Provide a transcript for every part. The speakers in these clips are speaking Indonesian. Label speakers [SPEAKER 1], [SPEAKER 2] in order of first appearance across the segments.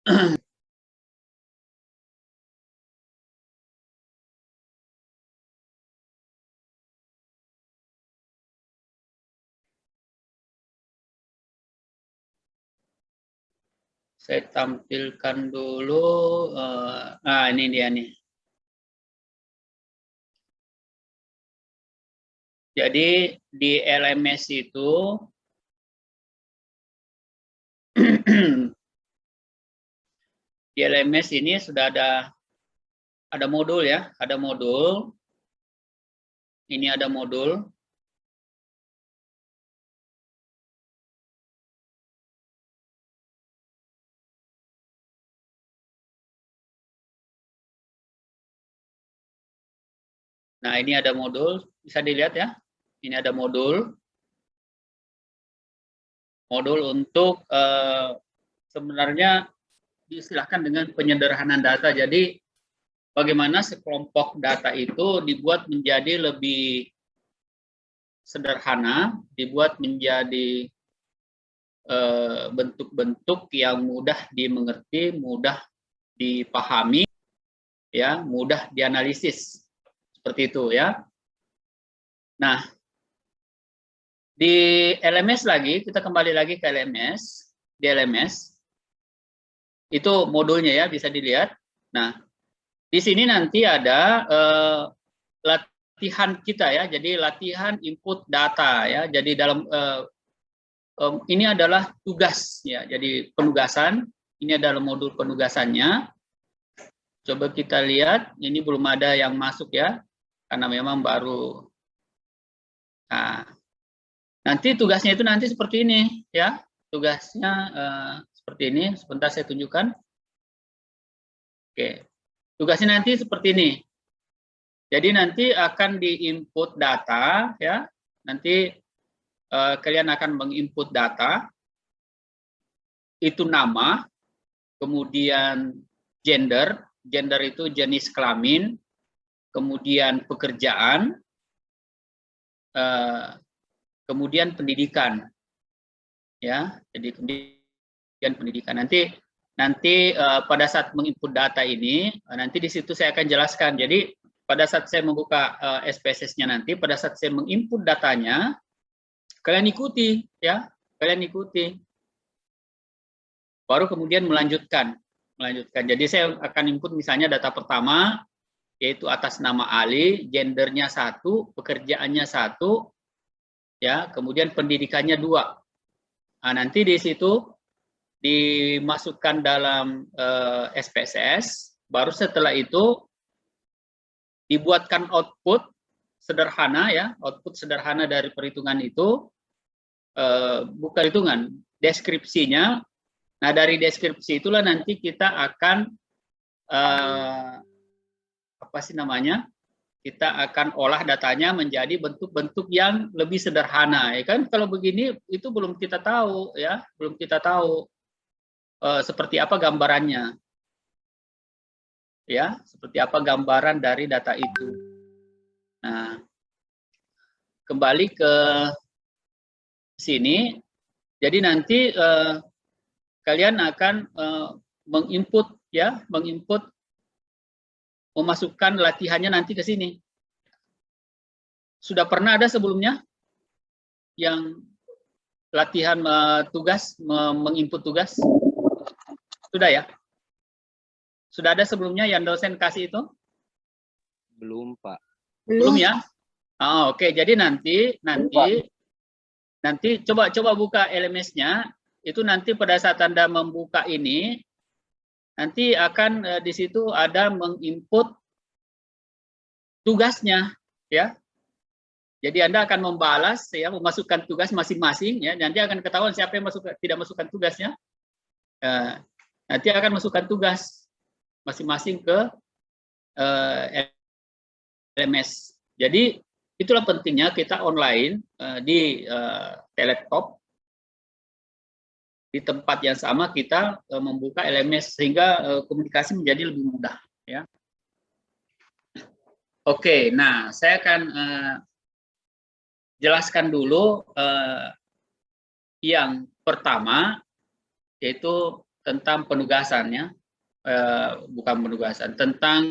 [SPEAKER 1] Saya tampilkan dulu. Nah, ini dia nih. Jadi di LMS itu di LMS ini sudah ada modul ya, ada modul. Ini ada modul. Nah, ini ada modul, bisa dilihat ya. Ini ada modul. Modul untuk sebenarnya diistilahkan dengan penyederhanaan data. Jadi bagaimana sekelompok data itu dibuat menjadi lebih sederhana, dibuat menjadi bentuk-bentuk yang mudah dimengerti, mudah dipahami, ya, mudah dianalisis, seperti itu ya. Nah, di LMS lagi, kita kembali lagi ke LMS. Di LMS itu modulnya ya, bisa dilihat. Nah, di sini nanti ada latihan kita ya, jadi latihan input data ya. Jadi dalam ini adalah tugas ya, jadi penugasan. Ini adalah modul penugasannya. Coba kita lihat, ini belum ada yang masuk ya, karena memang baru. Nah, nanti tugasnya itu nanti seperti ini ya, tugasnya seperti ini. Sebentar saya tunjukkan. Oke, tugasnya nanti seperti ini. Jadi nanti akan diinput data ya, nanti kalian akan menginput data, itu nama, kemudian gender, gender itu jenis kelamin, kemudian pekerjaan, kemudian pendidikan, ya. Jadi kemudian pendidikan. Nanti pada saat menginput data ini, nanti di situ saya akan jelaskan. Jadi pada saat saya membuka SPSS-nya nanti, pada saat saya menginput datanya, kalian ikuti, ya, kalian ikuti. Baru kemudian melanjutkan. Jadi saya akan input misalnya data pertama, yaitu atas nama Ali, gendernya 1, pekerjaannya 1, ya, kemudian pendidikannya 2. Nah, nanti di situ dimasukkan dalam SPSS, baru setelah itu dibuatkan output sederhana ya, output sederhana dari perhitungan itu, bukan hitungan, deskripsinya. Nah, dari deskripsi itulah nanti kita akan apa sih namanya? Kita akan olah datanya menjadi bentuk-bentuk yang lebih sederhana, ya kan? Kalau begini itu belum kita tahu ya, belum kita tahu seperti apa gambarannya. Ya, seperti apa gambaran dari data itu. Nah, kembali ke sini. Jadi nanti kalian akan menginput ya, memasukkan latihannya nanti ke sini. Sudah pernah ada sebelumnya yang latihan tugas, menginput tugas? Sudah ya? Sudah ada sebelumnya yang dosen kasih itu?
[SPEAKER 2] Belum, Pak.
[SPEAKER 1] Belum ya? Oh, oke. Jadi nanti coba buka LMS-nya. Itu nanti pada saat Anda membuka ini, nanti akan di situ ada menginput tugasnya, ya. Jadi Anda akan membalas, ya, memasukkan tugas masing-masing, ya. Nanti akan ketahuan siapa yang tidak masukkan tugasnya. Nanti akan masukkan tugas masing-masing ke LMS. Jadi itulah pentingnya kita online di Teletop, di tempat yang sama kita membuka LMS sehingga komunikasi menjadi lebih mudah, ya. Oke, nah saya akan jelaskan dulu yang pertama, yaitu tentang penugasannya, bukan penugasan, tentang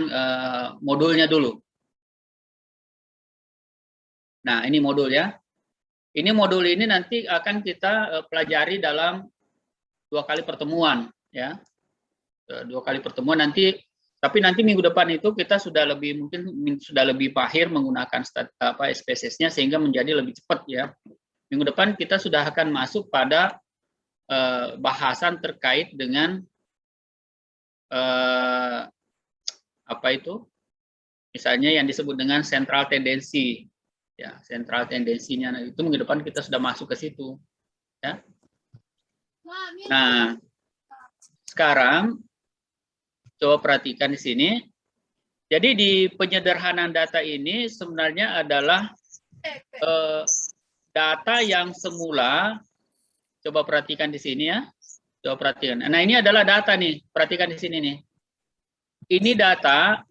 [SPEAKER 1] modulnya dulu. Nah, ini modul ya. Ini modul ini nanti akan kita pelajari dalam 2 kali pertemuan ya. 2 kali pertemuan nanti, tapi nanti minggu depan itu kita sudah lebih mahir menggunakan SPSS-nya sehingga menjadi lebih cepat ya. Minggu depan kita sudah akan masuk pada bahasan terkait dengan apa itu? Misalnya yang disebut dengan sentral tendensi. Ya, sentral tendensinya. Nah, itu minggu depan kita sudah masuk ke situ. Ya. Nah, sekarang coba perhatikan di sini. Jadi di penyederhanaan data ini sebenarnya adalah data yang semula. Coba perhatikan di sini ya. Coba perhatikan. Nah, ini adalah data nih. Perhatikan di sini nih. Ini data.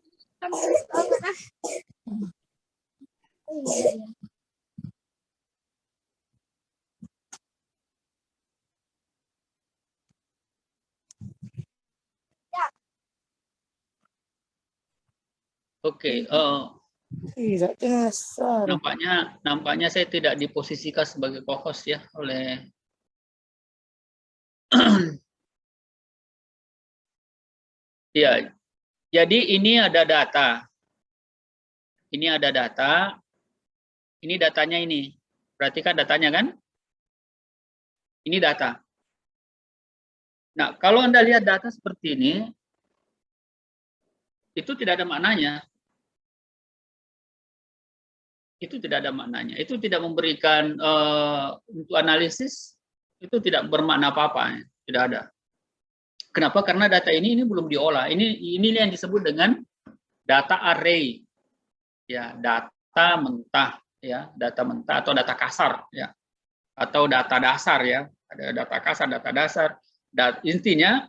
[SPEAKER 1] Oke. Nampaknya saya tidak diposisikan sebagai co-host ya oleh ya. Jadi ini ada data. Ini ada data. Ini datanya ini. Perhatikan datanya kan? Ini data. Nah, kalau Anda lihat data seperti ini, itu tidak ada maknanya. Itu tidak ada maknanya. Itu tidak memberikan untuk analisis, itu tidak bermakna apa-apa. Tidak ada. Kenapa? Karena data ini belum diolah. Ini yang disebut dengan data array. Ya, data mentah ya, data mentah atau data kasar ya. Atau data dasar ya. Ada data kasar, data dasar. Intinya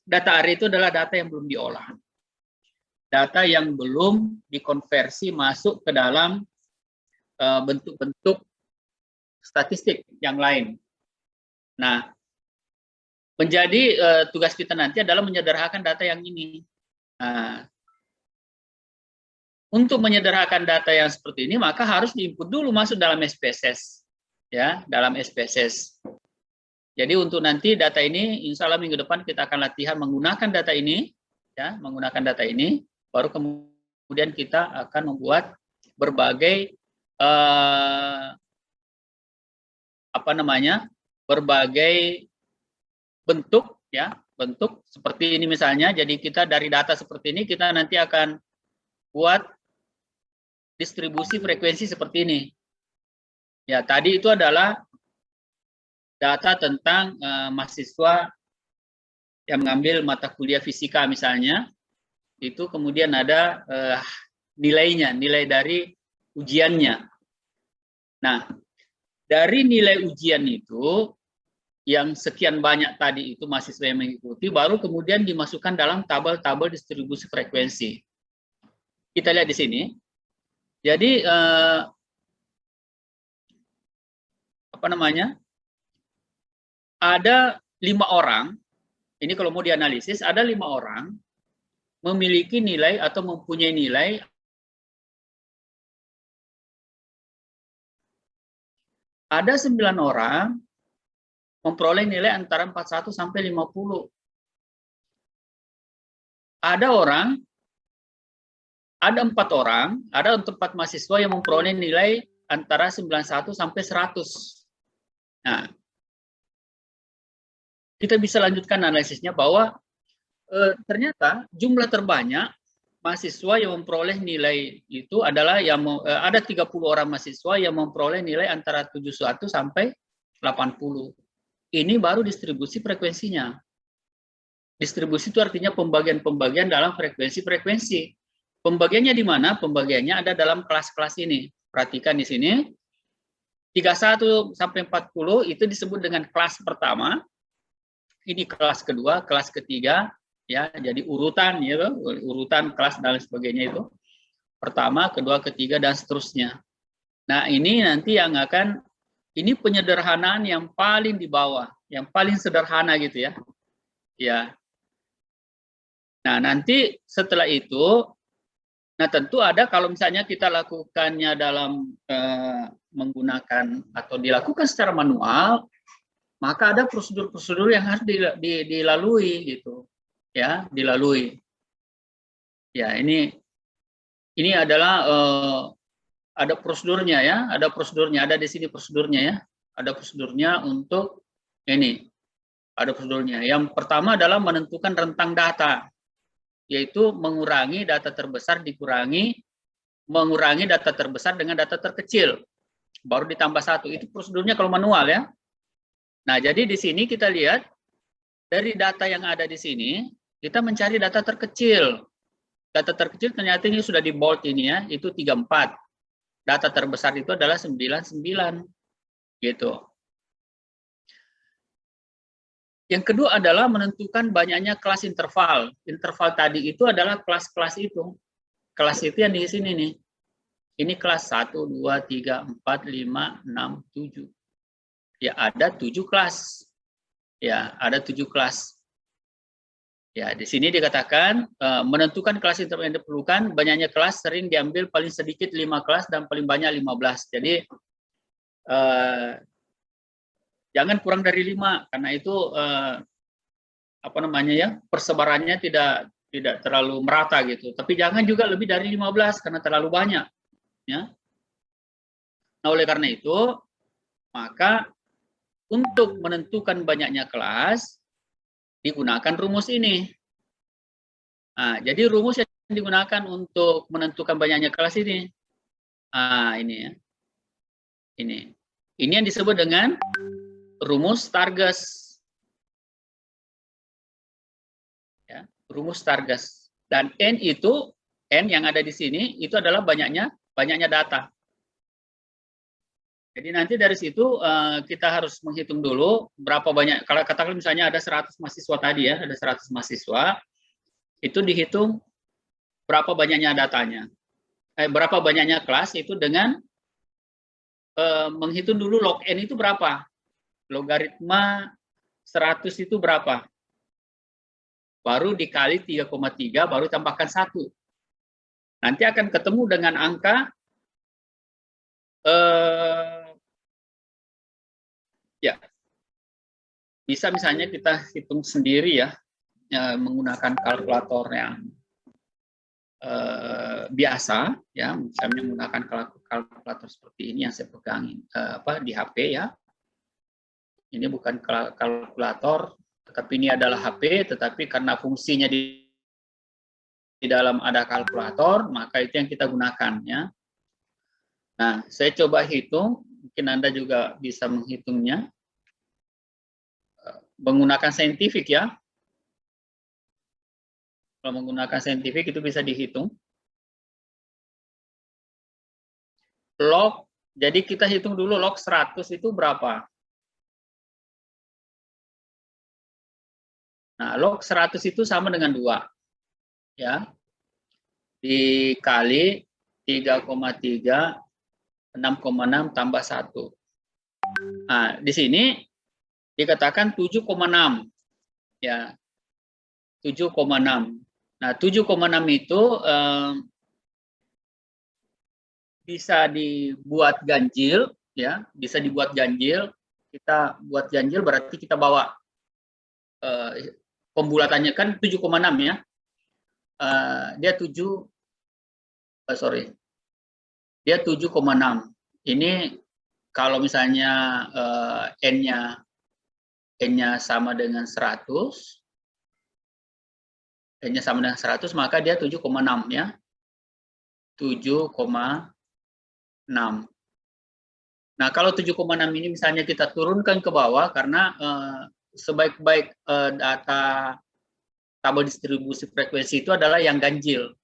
[SPEAKER 1] data array itu adalah data yang belum diolah. Data yang belum dikonversi masuk ke dalam bentuk-bentuk statistik yang lain. Nah, menjadi tugas kita nanti adalah menyederhanakan data yang ini. Nah, untuk menyederhanakan data yang seperti ini, maka harus diinput dulu masuk dalam SPSS, ya, dalam SPSS. Jadi untuk nanti data ini, insya Allah minggu depan kita akan latihan menggunakan data ini, ya, menggunakan data ini, baru kemudian kita akan membuat berbagai berbagai bentuk ya, bentuk seperti ini misalnya. Jadi kita dari data seperti ini kita nanti akan buat distribusi frekuensi seperti ini. Ya, tadi itu adalah data tentang mahasiswa yang mengambil mata kuliah fisika misalnya. Itu kemudian ada nilainya, nilai dari ujiannya. Nah, dari nilai ujian itu yang sekian banyak tadi itu mahasiswa yang mengikuti, baru kemudian dimasukkan dalam tabel-tabel distribusi frekuensi. Kita lihat di sini. Jadi ada 5 orang. Ini kalau mau dianalisis, ada 5 orang memiliki nilai atau mempunyai nilai ada 9 orang memperoleh nilai antara 41 sampai 50. Ada 4 orang, ada 4 mahasiswa yang memperoleh nilai antara 91 sampai 100. Nah, kita bisa lanjutkan analisisnya bahwa ternyata jumlah terbanyak mahasiswa yang memperoleh nilai itu adalah ada 30 orang mahasiswa yang memperoleh nilai antara 71 sampai 80. Ini baru distribusi frekuensinya. Distribusi itu artinya pembagian-pembagian dalam frekuensi-frekuensi. Pembagiannya di mana? Pembagiannya ada dalam kelas-kelas ini. Perhatikan di sini. 31 sampai 40 itu disebut dengan kelas pertama. Ini kelas kedua, kelas ketiga, ya. Jadi urutan ya, urutan kelas dan sebagainya itu. Pertama, kedua, ketiga dan seterusnya. Nah, ini nanti yang akan ini penyederhanaan yang paling di bawah, yang paling sederhana gitu ya. Ya. Nah, nanti setelah itu, nah tentu ada kalau misalnya kita lakukannya dalam menggunakan atau dilakukan secara manual, maka ada prosedur-prosedur yang harus dilalui gitu, ya, dilalui. Ya, ini adalah ada prosedurnya ya, ada di sini prosedurnya ya, ada prosedurnya untuk ini, ada prosedurnya. Yang pertama adalah menentukan rentang data, yaitu mengurangi data terbesar mengurangi data terbesar dengan data terkecil, baru ditambah satu. Itu prosedurnya kalau manual ya. Nah, jadi di sini kita lihat dari data yang ada di sini, kita mencari data terkecil. Data terkecil ternyata ini sudah di bold ini ya, itu 34. Data terbesar itu adalah 99. Gitu. Yang kedua adalah menentukan banyaknya kelas interval. Interval tadi itu adalah kelas-kelas itu. Kelas itu yang di sini nih. Ini kelas 1, 2, 3, 4, 5, 6, 7. Ya, ada 7 kelas. Ya, ada 7 kelas. Ya, di sini dikatakan menentukan kelas interval yang diperlukan, banyaknya kelas sering diambil paling sedikit 5 kelas dan paling banyak 15. Jadi jangan kurang dari 5 karena itu apa namanya ya, persebarannya tidak terlalu merata gitu. Tapi jangan juga lebih dari 15 karena terlalu banyak, ya. Nah, oleh karena itu, maka untuk menentukan banyaknya kelas digunakan rumus ini. Nah, jadi rumus yang digunakan untuk menentukan banyaknya kelas ini. Nah, ini ya. Ini yang disebut dengan rumus Stargess. Ya, rumus Stargess. Dan N yang ada di sini itu adalah banyaknya data. Jadi nanti dari situ kita harus menghitung dulu berapa banyak, kalau katakan misalnya ada 100 mahasiswa tadi ya, ada 100 mahasiswa, itu dihitung berapa banyaknya datanya. Berapa banyaknya kelas itu dengan menghitung dulu log N itu berapa. Logaritma 100 itu berapa. Baru dikali 3,3, baru tambahkan 1. Nanti akan ketemu dengan angka ya, bisa misalnya kita hitung sendiri ya, menggunakan kalkulator yang biasa, ya, misalnya menggunakan kalkulator seperti ini yang saya pegang di HP ya. Ini bukan kalkulator, tetapi ini adalah HP, tetapi karena fungsinya di dalam ada kalkulator, maka itu yang kita gunakan ya. Nah, saya coba hitung, mungkin Anda juga bisa menghitungnya menggunakan saintifik ya. Kalau menggunakan saintifik itu bisa dihitung. Log, jadi kita hitung dulu log 100 itu berapa. Nah, log 100 itu sama dengan 2. Ya. Dikali 3,3, 6,6 tambah 1. Nah, di sini dikatakan 7,6. Ya. 7,6. Nah, 7,6 itu bisa dibuat ganjil, ya, bisa dibuat ganjil. Kita buat ganjil berarti kita bawa pembulatannya kan 7,6 ya. Dia 7,6. Ini kalau misalnya N-nya sama dengan 100, N-nya sama dengan 100, maka dia 7,6 ya. 7,6. Nah, kalau 7,6 ini misalnya kita turunkan ke bawah karena sebaik-baik data tabel distribusi frekuensi itu adalah yang ganjil.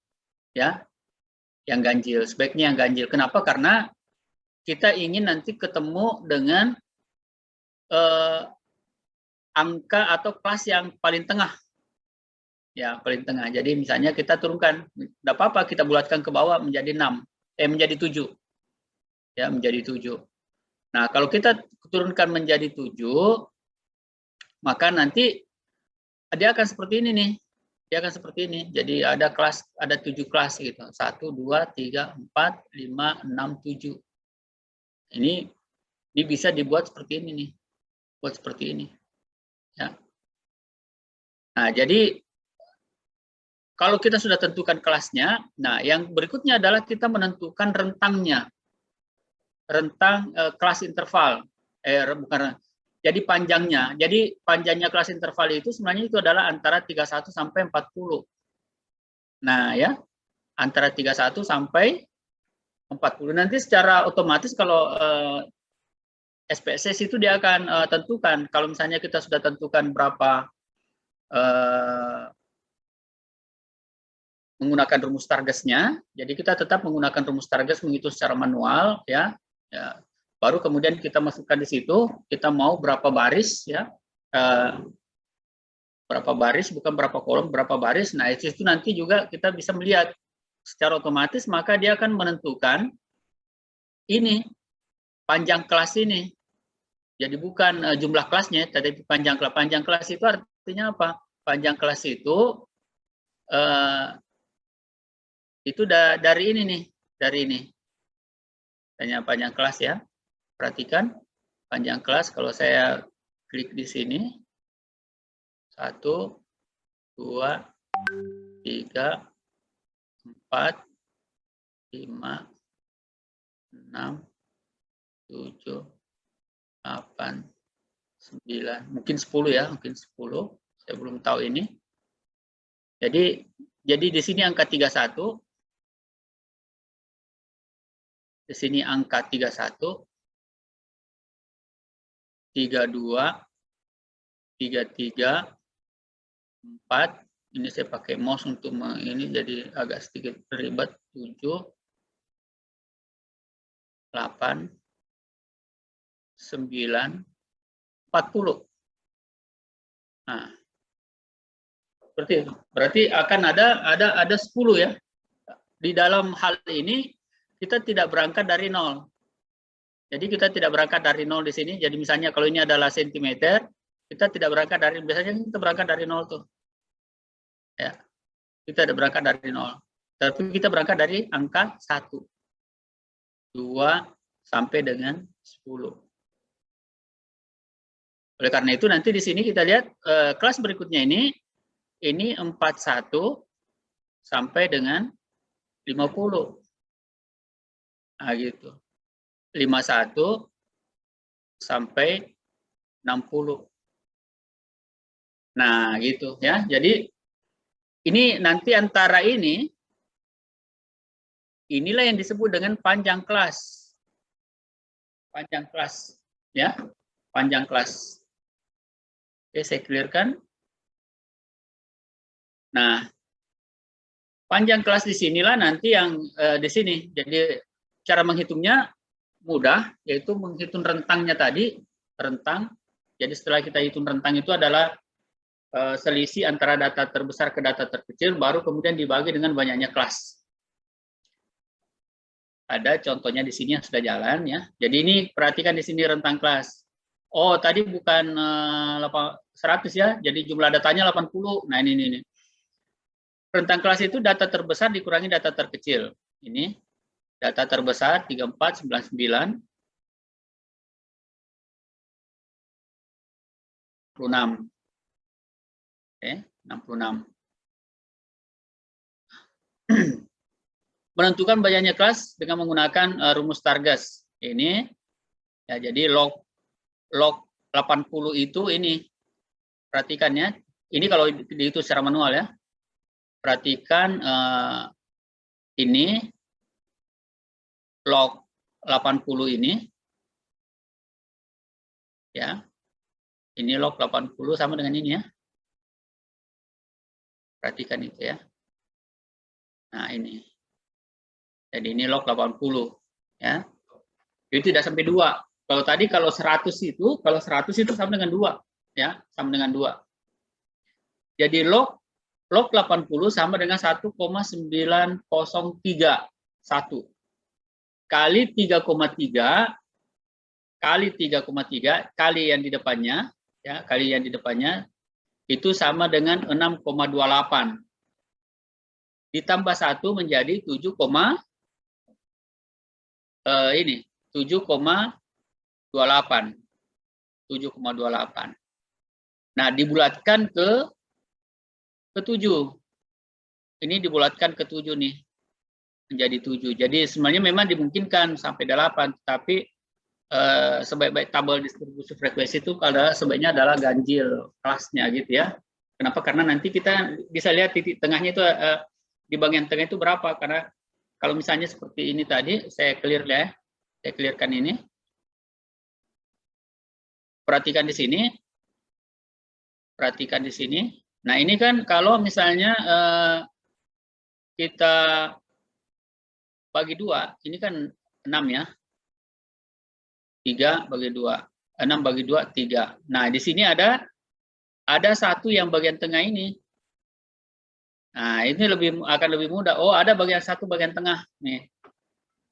[SPEAKER 1] Ya. Yang ganjil, sebaiknya yang ganjil. Kenapa? Karena kita ingin nanti ketemu dengan angka atau kelas yang paling tengah. Ya, paling tengah. Jadi misalnya kita turunkan, tidak apa-apa kita bulatkan ke bawah menjadi 6, menjadi 7. Ya, menjadi 7. Nah, kalau kita turunkan menjadi 7, maka nanti dia akan seperti ini nih. Dia akan seperti ini. Jadi ada kelas, ada 7 kelas gitu. 1, 2, 3, 4, 5, 6, 7. Ini bisa dibuat seperti ini nih. Buat seperti ini. Ya. Nah, jadi kalau kita sudah tentukan kelasnya, nah yang berikutnya adalah kita menentukan rentangnya. Rentang kelas interval. Bukan, jadi panjangnya. Jadi panjangnya kelas interval itu sebenarnya itu adalah antara 31 sampai 40. Nah, ya. Antara 31 sampai 40. Nanti secara otomatis kalau SPSS itu dia akan tentukan. Kalau misalnya kita sudah tentukan berapa menggunakan rumus Targes-nya, jadi kita tetap menggunakan rumus Targes menghitung secara manual, ya. Baru kemudian kita masukkan di situ, kita mau berapa baris, ya, berapa baris, bukan berapa kolom, berapa baris. Nah itu nanti juga kita bisa melihat secara otomatis, maka dia akan menentukan ini panjang kelas ini. Jadi bukan jumlah kelasnya, tapi panjang kelas. Panjang kelas itu artinya apa? Panjang kelas itu dari ini nih, dari ini. Tanya panjang kelas ya. Perhatikan panjang kelas kalau saya klik di sini. 1, 2, 3, 4, 5, 6, 7, 8, 9, mungkin 10 ya, mungkin 10. Saya belum tahu ini. Jadi di sini angka 31. Di sini angka 31, 32, 33, 4. Ini saya pakai mouse untuk ini jadi agak sedikit ribet. 7, 8, 9, 40. Nah, seperti itu. Berarti akan ada 10 ya. Di dalam hal ini kita tidak berangkat dari 0. Jadi kita tidak berangkat dari 0 di sini. Jadi misalnya kalau ini adalah sentimeter, kita tidak berangkat dari, biasanya kita berangkat dari 0 tuh. Ya. Kita tidak berangkat dari 0. Tapi kita berangkat dari angka 1. 2 sampai dengan 10. Oleh karena itu nanti di sini kita lihat kelas berikutnya ini 41 sampai dengan 50. Nah, gitu. 51 sampai 60. Nah, gitu ya. Jadi ini nanti antara inilah yang disebut dengan panjang kelas. Panjang kelas ya. Panjang kelas. Oke, saya clearkan. Nah, panjang kelas di sinilah nanti yang di sini. Jadi cara menghitungnya mudah, yaitu menghitung rentangnya tadi, rentang. Jadi setelah kita hitung rentang itu adalah selisih antara data terbesar ke data terkecil, baru kemudian dibagi dengan banyaknya kelas. Ada contohnya di sini yang sudah jalan ya. Jadi ini perhatikan di sini rentang kelas. Oh, tadi bukan 100 ya, jadi jumlah datanya 80. Nah ini. Rentang kelas itu data terbesar dikurangi data terkecil. Ini data terbesar 3499 66. Oke, 66. Menentukan banyaknya kelas dengan menggunakan rumus Targes. Ini ya, jadi log 80 itu ini. Perhatikan ya. Ini kalau dihitung secara manual ya. Perhatikan ini log 80 ini ya. Ini log 80 sama dengan ini ya. Perhatikan itu ya. Nah, ini. Jadi ini log 80 ya. Itu tidak sampai 2. Kalau tadi kalau 100 itu sama dengan 2 ya, sama dengan 2. Jadi log 80 sama dengan 1,9031 kali 3,3 kali 3,3 kali yang di depannya ya, kali yang di depannya itu sama dengan 6,28. Ditambah 1 menjadi 7,28. 7,28. Nah, dibulatkan ke 7. Ini dibulatkan ke 7 nih. Menjadi 7. Jadi sebenarnya memang dimungkinkan sampai 8, tapi sebaik-baik tabel distribusi frekuensi itu sebaiknya adalah ganjil kelasnya gitu ya. Kenapa? Karena nanti kita bisa lihat titik tengahnya itu di bagian tengah itu berapa. Karena kalau misalnya seperti ini tadi, saya clear ya, saya clearkan ini. Perhatikan di sini. Perhatikan di sini. Nah ini kan kalau misalnya kita bagi 2, ini kan 6 ya. 3 bagi 2. 6 bagi 2, 3. Nah, di sini ada 1 yang bagian tengah ini. Nah, ini akan lebih mudah. Oh, ada bagian 1 bagian tengah nih.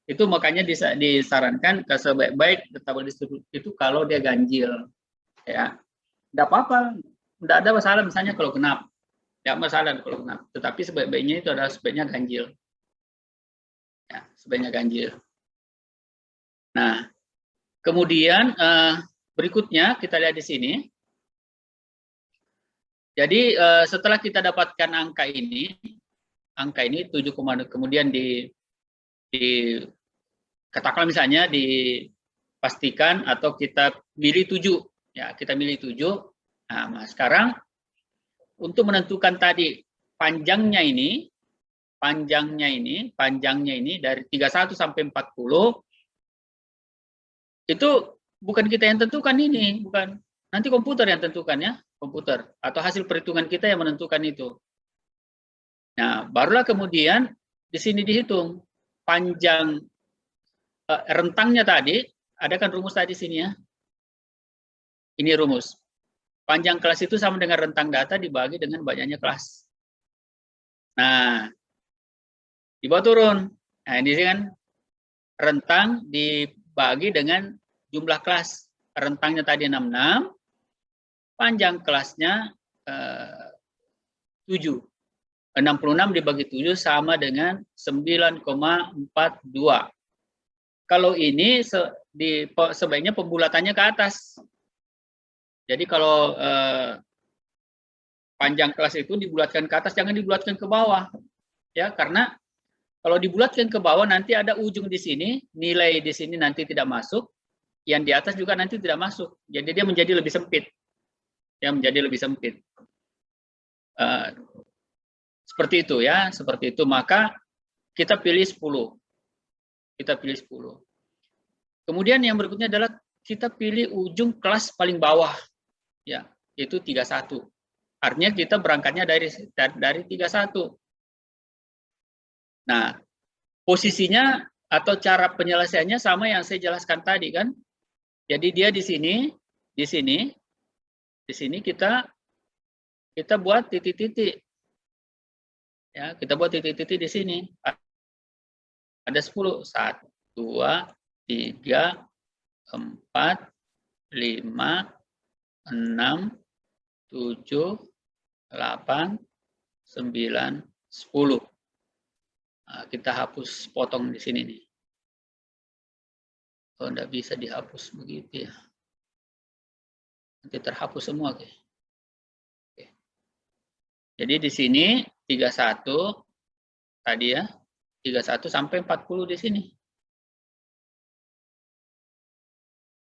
[SPEAKER 1] Itu makanya disarankan ke sebaik-baik tabel distribusi itu kalau dia ganjil. Ya. Enggak apa-apa. Enggak ada masalah misalnya kalau genap. Enggak masalah kalau genap. Tetapi sebaik-baiknya itu adalah sebaiknya ganjil. Ya, sebaiknya ganjil. Nah, kemudian berikutnya kita lihat di sini. Jadi setelah kita dapatkan angka ini 7, kemudian katakanlah misalnya dipastikan atau kita pilih 7, ya kita milih 7. Nah, sekarang untuk menentukan tadi panjangnya ini dari 31 sampai 40 itu bukan kita yang tentukan ini, bukan. Nanti komputer yang tentukan ya, komputer atau hasil perhitungan kita yang menentukan itu. Nah, barulah kemudian di sini dihitung panjang rentangnya tadi, ada kan rumus tadi sini ya. Ini rumus. Panjang kelas itu sama dengan rentang data dibagi dengan banyaknya kelas. Nah, dibawa turun. Nah, ini kan rentang dibagi dengan jumlah kelas. Rentangnya tadi 66, panjang kelasnya 7. 66 dibagi 7 sama dengan 9,42. Kalau ini sebaiknya pembulatannya ke atas. Jadi kalau panjang kelas itu dibulatkan ke atas, jangan dibulatkan ke bawah. Ya, karena kalau dibulatkan ke bawah nanti ada ujung di sini, nilai di sini nanti tidak masuk, yang di atas juga nanti tidak masuk. Jadi dia menjadi lebih sempit. Ya, menjadi lebih sempit. Seperti itu ya, seperti itu. Maka kita pilih 10. Kita pilih 10. Kemudian yang berikutnya adalah kita pilih ujung kelas paling bawah. Ya, yaitu 31. Artinya kita berangkatnya dari 31. Nah, posisinya atau cara penyelesaiannya sama yang saya jelaskan tadi kan. Jadi dia di sini kita buat titik-titik. Ya, kita buat titik-titik di sini. Ada 10. 1, 2, 3, 4, 5, 6, 7, 8, 9, 10. Nah, kita hapus potong di sini nih. Oh, enggak bisa dihapus begitu ya. Nanti terhapus semua. Oke. Jadi di sini 31 tadi ya. 31 sampai 40 di sini.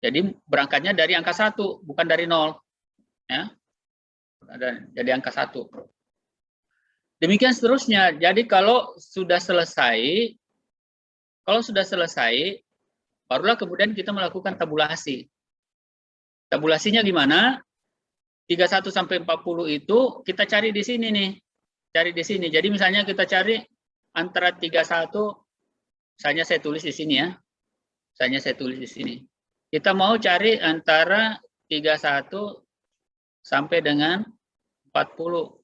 [SPEAKER 1] Jadi berangkatnya dari angka 1, bukan dari 0. Ya. Jadi angka 1. Demikian seterusnya. Jadi kalau sudah selesai, barulah kemudian kita melakukan tabulasi. Tabulasinya gimana? 31 sampai 40 itu kita cari di sini nih. Cari di sini. Jadi misalnya kita cari antara 31, misalnya saya tulis di sini ya. Misalnya saya tulis di sini. Kita mau cari antara 31 sampai dengan 40.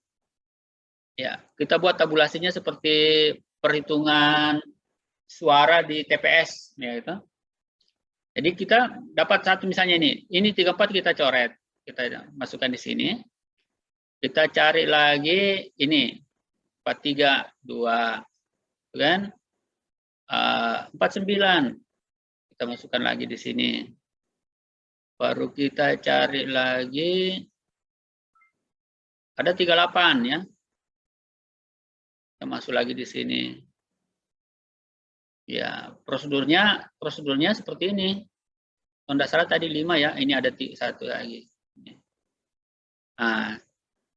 [SPEAKER 1] Ya, kita buat tabulasinya seperti perhitungan suara di TPS ya itu. Jadi kita dapat satu misalnya ini 34 kita coret, kita masukkan di sini. Kita cari lagi ini 432, kan? 49 kita masukkan lagi di sini. Baru kita cari lagi ada 38 ya. Kita masuk lagi di sini. Ya, prosedurnya seperti ini. Kalau tidak salah tadi 5 ya, ini ada 1 lagi. Nah,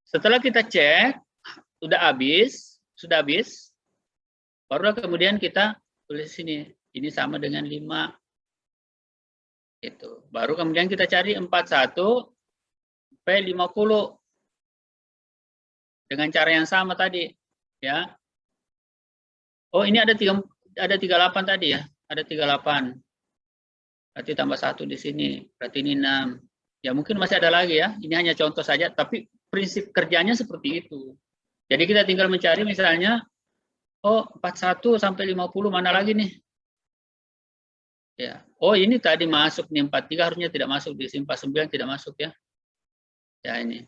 [SPEAKER 1] setelah kita cek sudah habis, baru kemudian kita tulis sini, ini sama dengan 5. Itu. Baru kemudian kita cari 41 sampai 50 dengan cara yang sama tadi, ya. Oh, ini ada 38 tadi ya, ada 38. Berarti tambah 1 di sini, berarti ini 6. Ya mungkin masih ada lagi ya, ini hanya contoh saja, tapi prinsip kerjanya seperti itu. Jadi kita tinggal mencari misalnya, oh 41 sampai 50 mana lagi nih? Ya. Oh ini tadi masuk nih 43 harusnya tidak masuk, di sini 49 tidak masuk ya. Ya ini.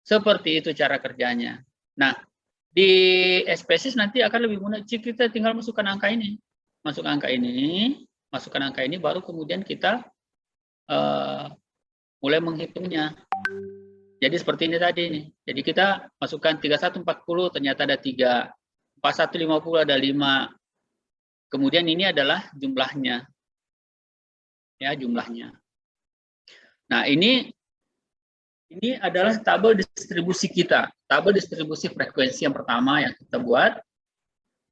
[SPEAKER 1] Seperti itu cara kerjanya. Nah, di SPSS nanti akan lebih mudah. Kita tinggal masukkan angka ini. Masukkan angka ini, baru kemudian kita mulai menghitungnya. Jadi seperti ini tadi nih. Jadi kita masukkan 3140 ternyata ada 3. 4150 ada 5. Kemudian ini adalah jumlahnya. Ya, jumlahnya. Nah, ini adalah tabel distribusi kita. Tabel distribusi frekuensi yang pertama yang kita buat.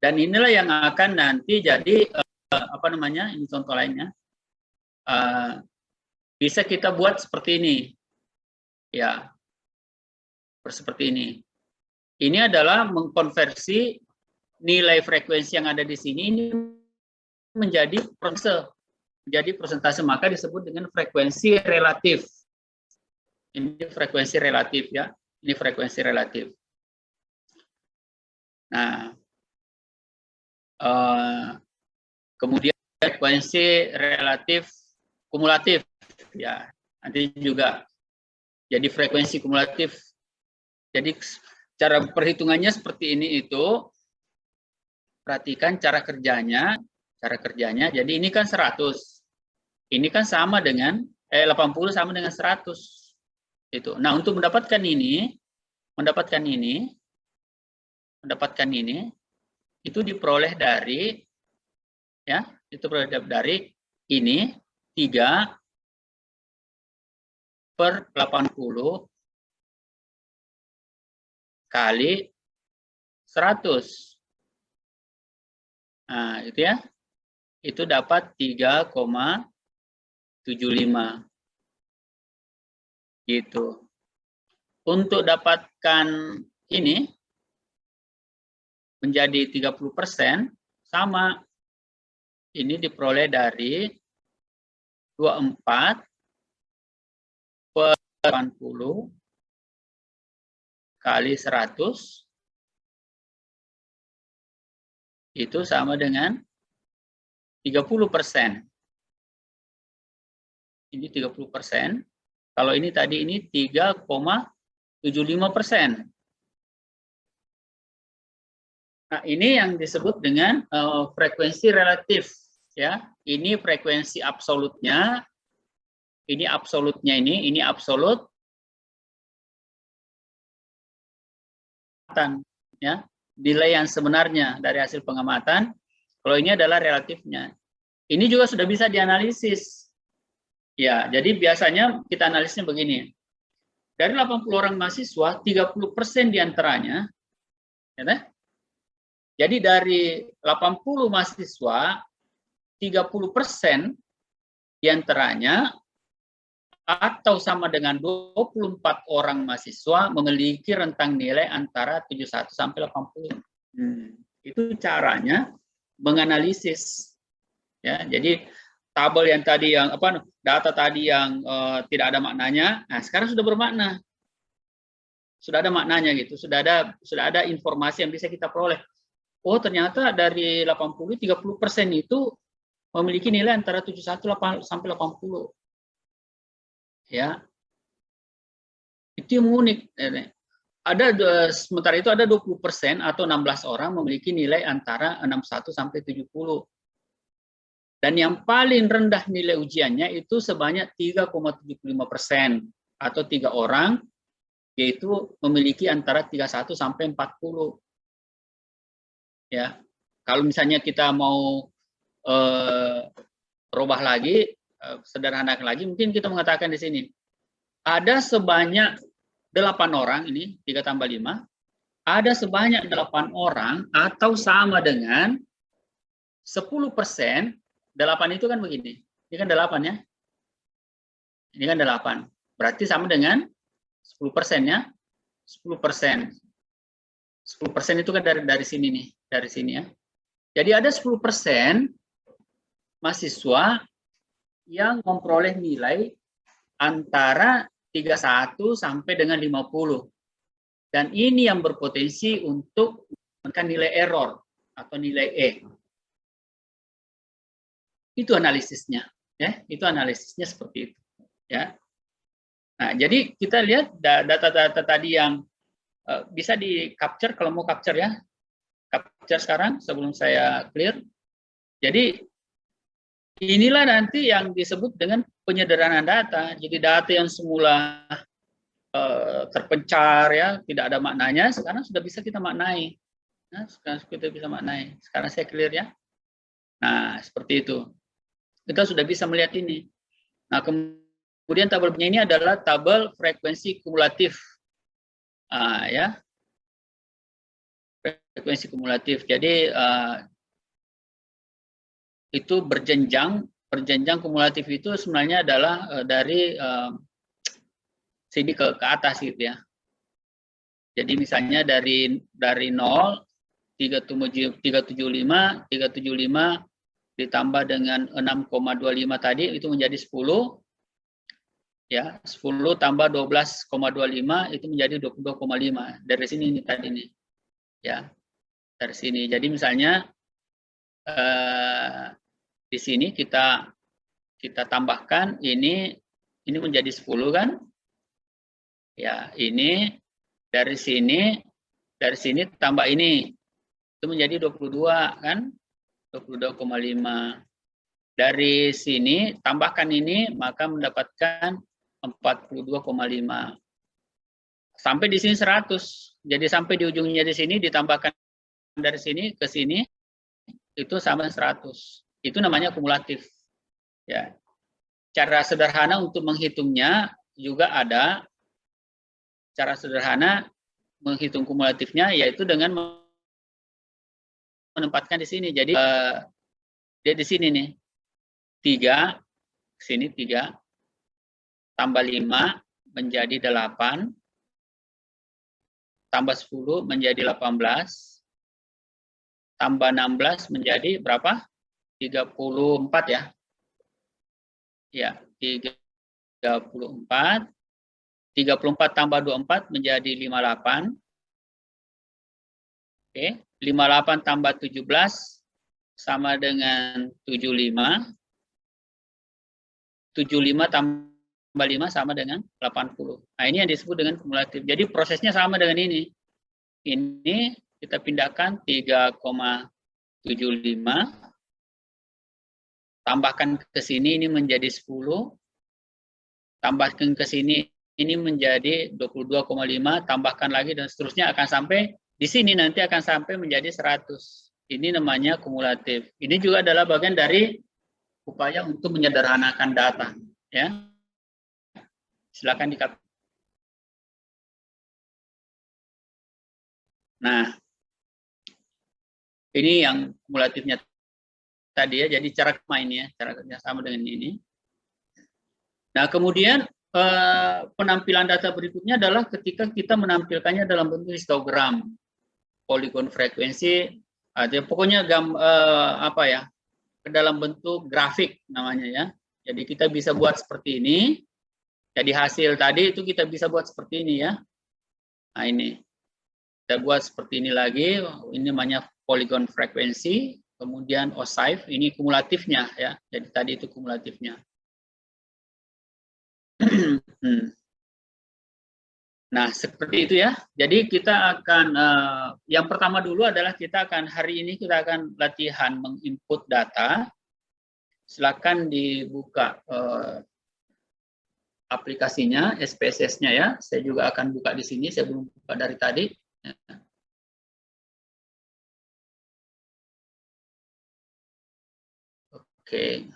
[SPEAKER 1] Dan inilah yang akan nanti jadi ini contoh lainnya. Bisa kita buat seperti ini. Ya. Seperti ini. Ini adalah mengkonversi nilai frekuensi yang ada di sini ini menjadi persentase, maka disebut dengan frekuensi relatif. Ini frekuensi relatif ya. Ini frekuensi relatif. Nah, kemudian frekuensi relatif kumulatif ya. Nanti juga jadi frekuensi kumulatif. Jadi cara perhitungannya seperti ini itu. Perhatikan cara kerjanya. Jadi ini kan 100. Ini kan sama dengan 80 sama dengan 100. Itu. Nah, untuk mendapatkan ini itu diperoleh dari ya, itu dari ini 3/80 kali 100. Nah, itu ya. Itu dapat 3,75. Gitu. Untuk dapatkan ini menjadi 30% sama. Ini diperoleh dari 24/80 kali 100 itu sama dengan 30%. Ini 30%. Kalau ini tadi ini 3,75%. Nah, ini yang disebut dengan frekuensi relatif ya. Ini frekuensi absolutnya. Ini absolutnya ini absolut ya. Nilai yang sebenarnya dari hasil pengamatan. Kalau ini adalah relatifnya. Ini juga sudah bisa dianalisis. Ya, jadi biasanya kita analisisnya begini. Dari 80 orang mahasiswa, 30% diantaranya, ya, jadi dari 80 mahasiswa, 30% diantaranya atau sama dengan 24 orang mahasiswa memiliki rentang nilai antara 71 sampai 80. Itu caranya menganalisis. Ya, jadi tabel yang tadi data tadi yang tidak ada maknanya, nah sekarang sudah bermakna. Sudah ada maknanya gitu, sudah ada informasi yang bisa kita peroleh. Oh, ternyata dari 80 30% itu memiliki nilai antara 71 sampai 80. Ya. Itu yang unik. Sementara itu ada 20% atau 16 orang memiliki nilai antara 61 sampai 70. Dan yang paling rendah nilai ujiannya itu sebanyak 3,75% atau 3 orang, yaitu memiliki antara 31 sampai 40. Ya, kalau misalnya kita mau rubah lagi, sederhanakan lagi, mungkin kita mengatakan di sini ada sebanyak 8 orang, ini 3 tambah 5, ada sebanyak 8 orang atau sama dengan 10%. 8 itu kan begini, ini kan 8 ya, ini kan 8, berarti sama dengan 10% ya, 10%. 10% itu kan dari sini nih, dari sini ya. Jadi ada 10% mahasiswa yang memperoleh nilai antara 31 sampai dengan 50. Dan ini yang berpotensi untuk menekan nilai error atau nilai E. Itu analisisnya, ya. Itu analisisnya seperti itu, ya. Nah, jadi kita lihat data-data tadi yang bisa di capture kalau mau capture ya. Capture sekarang sebelum saya clear. Jadi inilah nanti yang disebut dengan penyederhanaan data. Jadi data yang semula terpencar ya, tidak ada maknanya, sekarang sudah bisa kita maknai. Nah, sekarang kita bisa maknai. Sekarang saya clear ya. Nah, seperti itu. Kita sudah bisa melihat ini. Nah, kemudian tabelnya ini adalah tabel frekuensi kumulatif. Ya. Frekuensi kumulatif. Jadi itu berjenjang kumulatif itu sebenarnya adalah dari sini ke atas gitu ya. Jadi misalnya dari 0 375 ditambah dengan 6,25 tadi itu menjadi 10 ya, 10 tambah 12,25 itu menjadi 22,5 dari sini nih tadi nih. Ya. Dari sini. Jadi misalnya di sini kita tambahkan ini menjadi 10 kan? Ya, ini dari sini tambah ini itu menjadi 22 kan? 22,5. Dari sini tambahkan ini maka mendapatkan 42,5. Sampai di sini 100. Jadi sampai di ujungnya di sini ditambahkan dari sini ke sini itu sama 100. Itu namanya kumulatif. Ya. Cara sederhana untuk menghitungnya juga ada. Cara sederhana menghitung kumulatifnya yaitu dengan menempatkan di sini. Jadi dia di sini nih. 3 sini 3 tambah 5 menjadi 8 tambah 10 menjadi 18 tambah 16 menjadi berapa? 34 ya. Ya, 34. 34 tambah 24 menjadi 58. Oke, 58 tambah 17 sama dengan 75. 75 tambah 5 sama dengan 80. Nah, ini yang disebut dengan kumulatif. Jadi prosesnya sama dengan ini. Ini kita pindahkan 3,75. Tambahkan ke sini ini menjadi 10. Tambahkan ke sini ini menjadi 22,5. Tambahkan lagi dan seterusnya akan sampai di sini nanti akan sampai menjadi 100. Ini namanya kumulatif. Ini juga adalah bagian dari upaya untuk menyederhanakan data. Ya, silakan dikatakan. Nah, ini yang kumulatifnya tadi ya. Jadi cara mainnya, cara kerja sama dengan ini. Nah, kemudian penampilan data berikutnya adalah ketika kita menampilkannya dalam bentuk histogram, poligon frekuensi, pokoknya apa ya, ke dalam bentuk grafik namanya ya. Jadi kita bisa buat seperti ini. Jadi hasil tadi itu kita bisa buat seperti ini ya. Nah ini kita buat seperti ini lagi. Ini namanya poligon frekuensi. Kemudian OSIF ini kumulatifnya ya. Jadi tadi itu kumulatifnya. Nah, seperti itu ya. Jadi kita akan, yang pertama dulu adalah kita akan, hari ini kita akan latihan menginput data. Silakan dibuka aplikasinya, SPSS-nya ya. Saya juga akan buka di sini, saya belum buka dari tadi. Oke.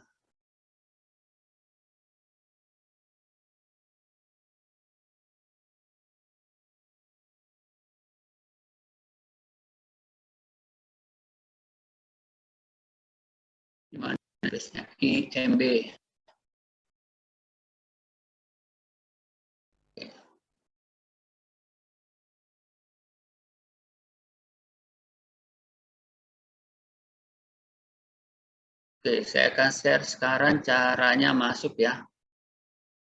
[SPEAKER 1] Di mana address-nya? IMB. Oke, saya akan share sekarang caranya masuk ya.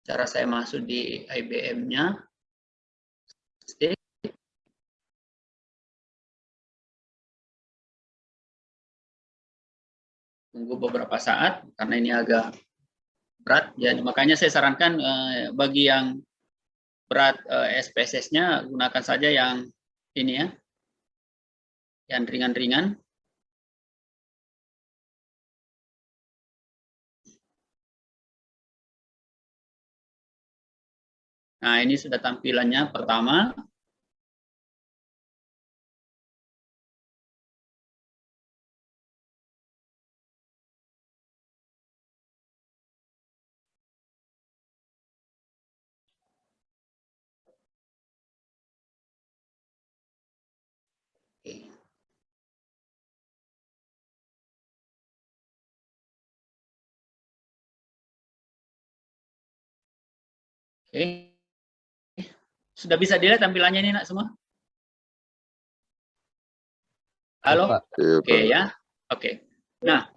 [SPEAKER 1] Cara saya masuk di IBM-nya. Tunggu beberapa saat karena ini agak berat ya. Makanya saya sarankan bagi yang berat SPSS-nya gunakan saja yang ini ya. Yang ringan-ringan. Nah, ini sudah tampilannya pertama. Oke. Oke. Sudah bisa dilihat tampilannya ini nak semua? Halo? Oke ya. Oke. Nah,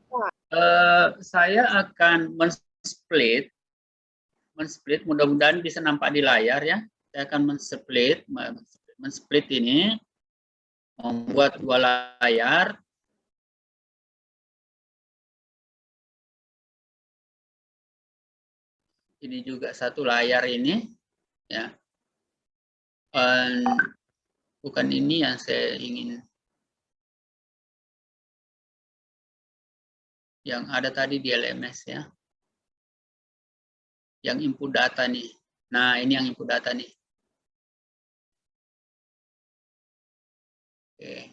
[SPEAKER 1] saya akan men-split, mudah-mudahan bisa nampak di layar ya. Saya akan men-split ini, membuat 2 layar. Ini juga 1 layar ini, ya. Bukan ini yang saya ingin. Yang ada tadi di LMS ya. Yang input data nih. Nah, ini yang input data nih. Oke.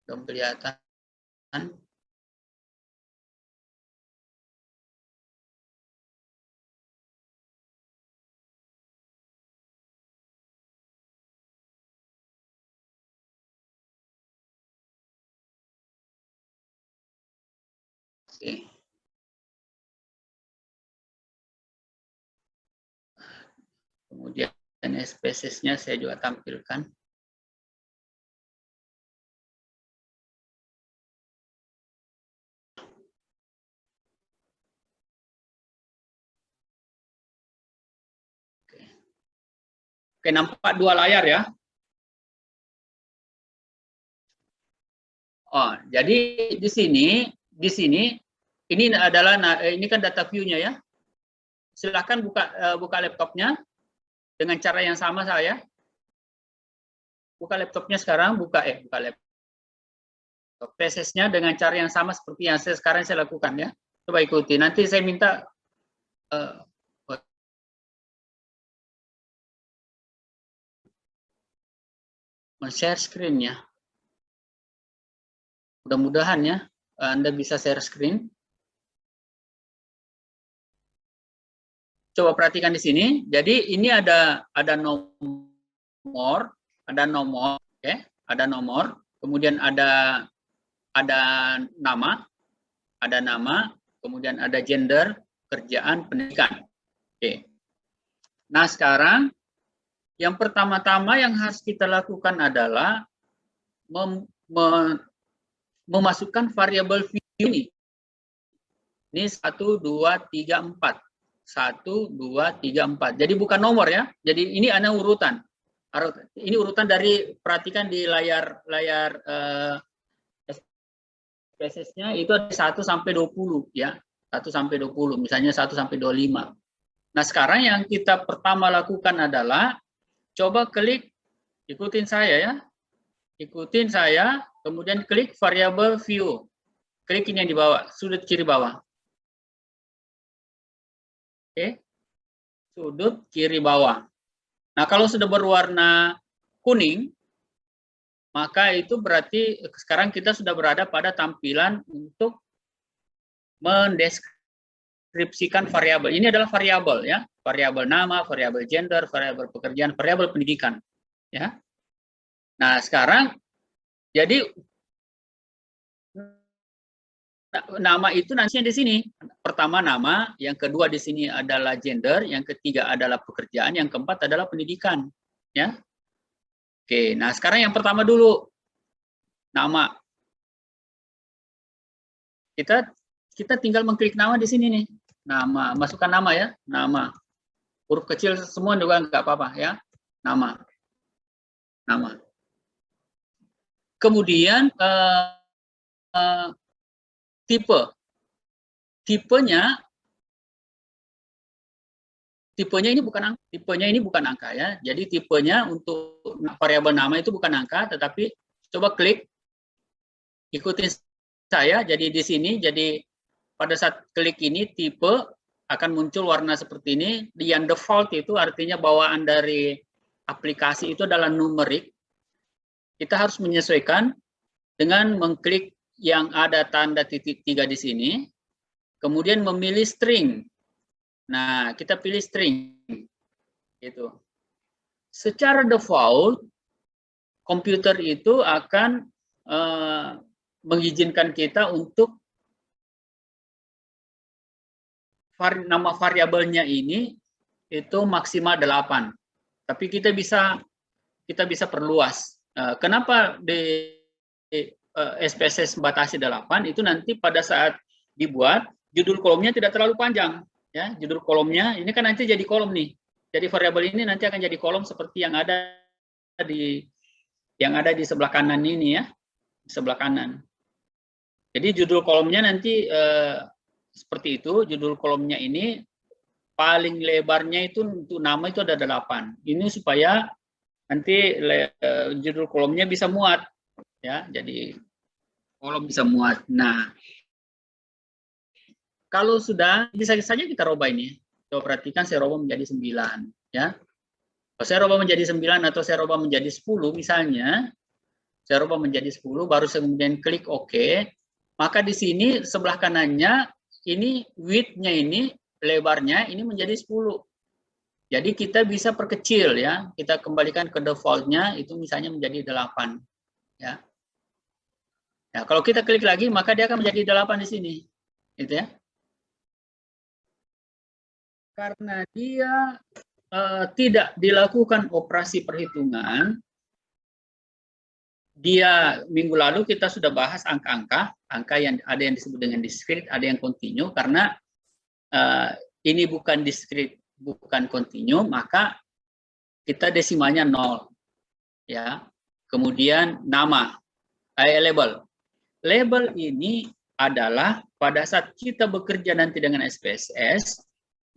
[SPEAKER 1] Belum kelihatan. Oke. Kemudian SPSS-nya saya juga tampilkan. Oke, nampak 2 layar ya. Oh, jadi di sini ini adalah, ini kan data view-nya ya. Silahkan buka laptopnya dengan cara yang sama saya. Buka laptopnya sekarang, buka laptop PSS-nya dengan cara yang sama seperti yang sekarang saya lakukan ya. Coba ikuti. Nanti saya minta men-share screen-nya. Mudah-mudahan ya Anda bisa share screen. Coba perhatikan di sini. Jadi ini ada nomor, oke, ada nomor, kemudian ada nama, kemudian ada gender, kerjaan, pendidikan. Oke. Nah, sekarang yang pertama-tama yang harus kita lakukan adalah memasukkan variabel view ini. Ini 1, 2, 3, 4. 1, 2, 3, 4. Jadi bukan nomor ya. Jadi ini ada urutan. Ini urutan dari, perhatikan di layar spesiesnya itu ada 1 sampai 20 ya. 1 sampai 20, misalnya 1 sampai 25. Nah, sekarang yang kita pertama lakukan adalah coba klik, ikutin saya ya. Ikutin saya, kemudian klik variable view. Klik ini yang di bawah, sudut kiri bawah. Oke. Sudut kiri bawah. Nah, kalau sudah berwarna kuning, maka itu berarti sekarang kita sudah berada pada tampilan untuk mendeskripsikan variabel. Ini adalah variabel ya, variabel nama, variabel gender, variabel pekerjaan, variabel pendidikan. Ya. Nah, sekarang jadi nama itu nantinya di sini. Pertama nama, yang kedua di sini adalah gender, yang ketiga adalah pekerjaan, yang keempat adalah pendidikan. Ya. Oke, nah sekarang yang pertama dulu nama. Kita tinggal mengklik nama di sini nih. Nama, masukkan nama ya, nama. Huruf kecil semua juga nggak apa-apa ya. Nama. Nama. Kemudian tipe. Tipenya ini bukan angka. Tipenya ini bukan angka ya. Jadi tipenya untuk variabel nama itu bukan angka, tetapi coba klik, ikutin saya. Jadi di sini, jadi pada saat klik ini tipe akan muncul warna seperti ini. Yang default itu artinya bawaan dari aplikasi itu adalah numerik. Kita harus menyesuaikan dengan mengklik yang ada tanda titik 3 di sini, kemudian memilih string. Nah, kita pilih string. Gitu. Secara default, komputer itu akan mengizinkan kita untuk nama variabelnya ini itu maksimal 8. Tapi kita bisa perluas. Kenapa di SPSS batasi 8? Itu nanti pada saat dibuat judul kolomnya tidak terlalu panjang ya. Judul kolomnya ini kan nanti jadi kolom nih. Jadi variabel ini nanti akan jadi kolom seperti yang ada di sebelah kanan ini ya. Di sebelah kanan. Jadi judul kolomnya nanti seperti itu, judul kolomnya ini paling lebarnya itu untuk nama itu ada 8. Ini supaya nanti judul kolomnya bisa muat ya. Jadi kolom bisa muat. Nah, kalau sudah bisa saja kita rubah ini. Coba perhatikan, saya rubah menjadi 9 ya. Kalau saya rubah menjadi 9 atau saya rubah menjadi 10 misalnya, saya rubah menjadi 10 baru saya kemudian klik OK. Maka di sini sebelah kanannya ini width-nya ini, lebarnya ini menjadi 10. Jadi kita bisa perkecil ya. Kita kembalikan ke default-nya itu misalnya menjadi 8 ya. Nah, kalau kita klik lagi maka dia akan menjadi 8 di sini. Gitu ya. Karena dia tidak dilakukan operasi perhitungan, dia minggu lalu kita sudah bahas angka-angka, angka yang ada yang disebut dengan discrete, ada yang continue, karena ini bukan discrete, bukan continue, maka kita desimalnya 0. Ya. Kemudian nama, label. Label ini adalah pada saat kita bekerja nanti dengan SPSS,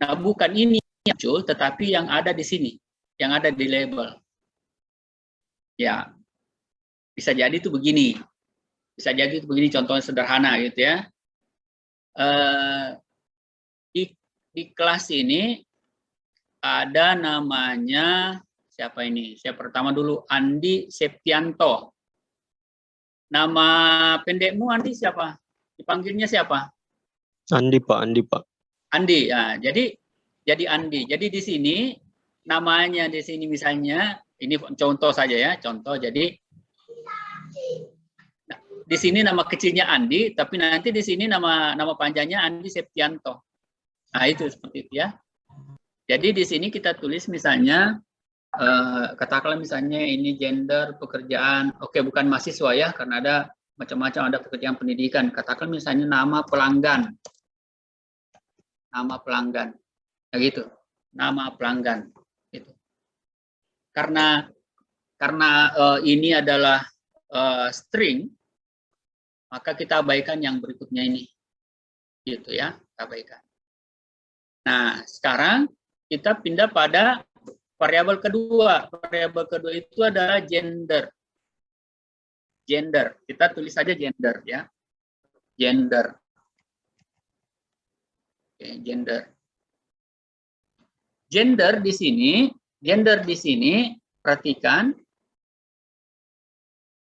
[SPEAKER 1] nah bukan ini yang muncul, tetapi yang ada di sini, yang ada di label. Ya. Bisa jadi itu begini. Bisa jadi itu begini, contohnya sederhana gitu ya. Di kelas ini ada namanya, siapa ini? Saya pertama dulu, Andi Septianto. Nama pendekmu Andi siapa? Dipanggilnya siapa?
[SPEAKER 2] Andi, Pak. Andi, Pak.
[SPEAKER 1] Andi, ya. Jadi Andi. Jadi di sini, namanya di sini misalnya, ini contoh saja ya, contoh. Jadi di sini nama kecilnya Andi, tapi nanti di sini nama panjangnya Andi Septianto. Nah itu seperti itu ya. Jadi di sini kita tulis misalnya, katakanlah misalnya ini gender, pekerjaan, oke bukan mahasiswa ya, karena ada macam-macam, ada pekerjaan pendidikan. Katakan misalnya nama pelanggan, nah, gitu, nama pelanggan. Gitu. Karena ini adalah string, maka kita abaikan yang berikutnya ini. Gitu ya, abaikan. Nah, sekarang kita pindah pada variabel kedua. Variabel kedua itu adalah gender. Gender. Kita tulis saja gender ya. Gender. Oke, gender. Gender di sini perhatikan,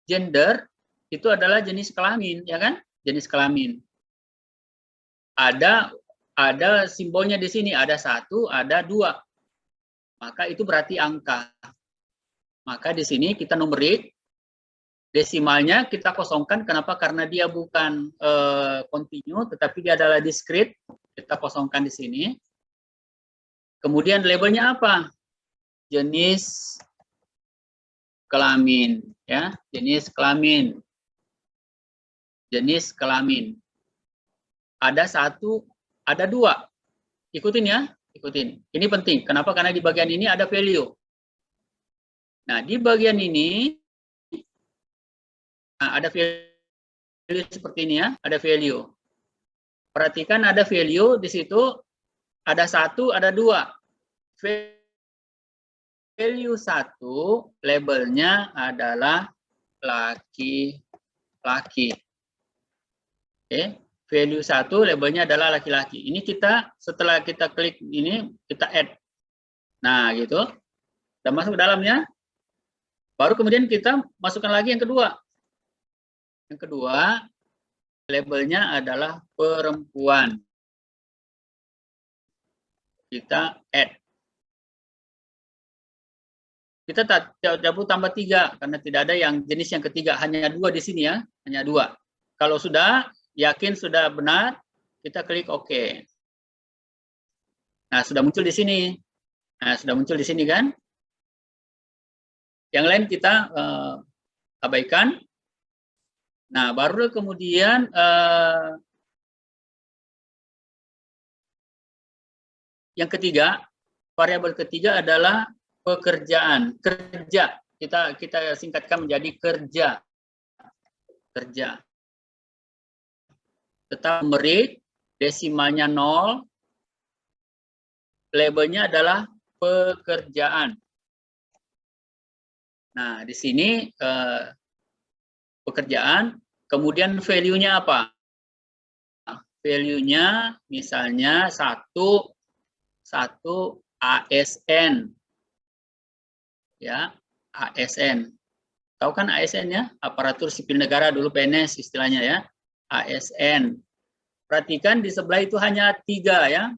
[SPEAKER 1] gender itu adalah jenis kelamin, ya kan? Jenis kelamin. Ada simbolnya di sini, ada 1, ada 2. Maka itu berarti angka. Maka di sini kita numerik, desimalnya kita kosongkan. Kenapa? Karena dia bukan continue, tetapi dia adalah discrete. Kita kosongkan di sini. Kemudian labelnya apa? Jenis kelamin, ya, jenis kelamin. Jenis kelamin. Ada 1, ada 2. Ikutin ya, ikutin. Ini penting. Kenapa? Karena di bagian ini ada value. Nah, di bagian ini ada value seperti ini ya, ada value. Perhatikan ada value di situ, ada 1, ada 2. Value 1 labelnya adalah laki-laki. Oke, value 1 labelnya adalah laki-laki. Ini kita setelah kita klik ini kita add. Nah, gitu. Sudah masuk ke dalamnya. Baru kemudian kita masukkan lagi yang kedua. Yang kedua labelnya adalah perempuan. Kita add. Kita tidak perlu tambah 3 karena tidak ada yang jenis yang ketiga, hanya 2 di sini ya, hanya 2. Kalau sudah yakin sudah benar, kita klik OK. Nah, sudah muncul di sini. Nah, sudah muncul di sini kan? Yang lain kita abaikan. Nah, baru kemudian yang ketiga, variabel ketiga adalah pekerjaan, kerja. Kita singkatkan menjadi kerja. Kerja. Tetap numerik, desimalnya 0, labelnya adalah pekerjaan. Nah, di sini pekerjaan, kemudian value-nya apa? Value-nya misalnya 1 ASN. Ya, ASN. Tahu kan ASN ya? Aparatur sipil negara, dulu PNS istilahnya ya. ASN. Perhatikan di sebelah itu hanya 3 ya.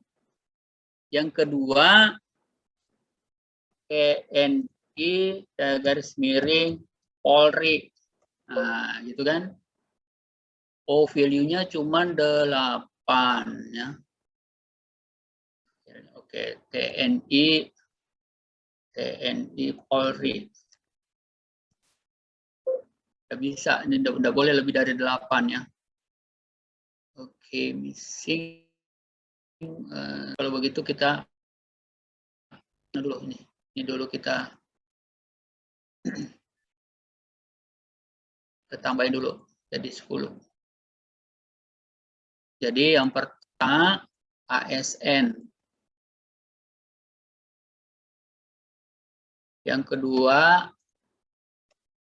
[SPEAKER 1] Yang kedua TNI garis miring Polri. Nah, gitu kan. Oh, value-nya cuma 8 ya. Oke, TNI Polri. Tidak bisa, ini udah boleh lebih dari 8 ya. Oke, missing. Kalau begitu kita dulu ini dulu kita tambahin dulu jadi 10. Jadi yang pertama ASN. Yang kedua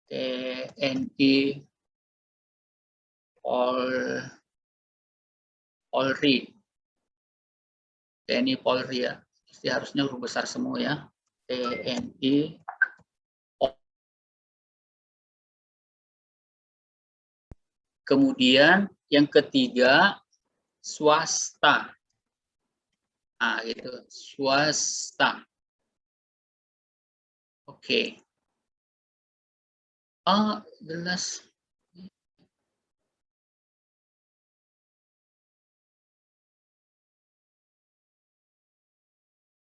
[SPEAKER 1] TNI Polri. TNI Polri ya. Jadi harusnya huruf besar semua ya. TNI Kemudian yang ketiga swasta. Nah, gitu. Swasta. Oke. Oh, jelas.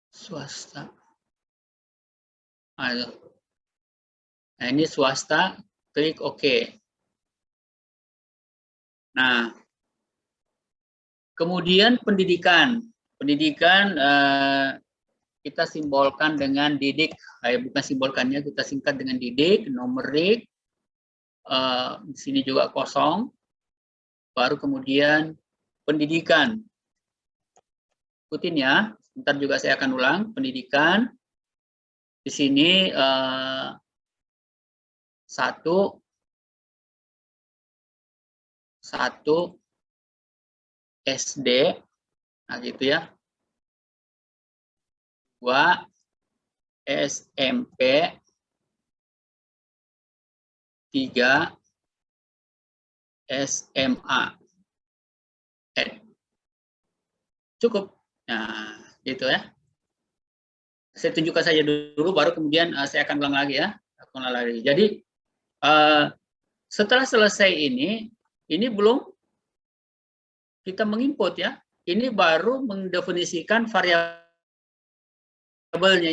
[SPEAKER 1] Swasta. Ayo. Nah, ini swasta, klik OK. Nah, kemudian pendidikan. Pendidikan kita simbolkan dengan didik. Bukan simbolkannya, kita singkat dengan didik, numerik. Di sini juga kosong. baru kemudian pendidikan. Ikutin ya, sebentar juga saya akan ulang. Pendidikan, di sini 1 SD, nah gitu ya. 2 SMP, 3 SMA. Cukup. Nah, gitu ya. Saya tunjukkan saja dulu, baru kemudian saya akan ulang lagi ya. Jadi setelah selesai ini belum kita menginput ya. Ini baru mendefinisikan variabelnya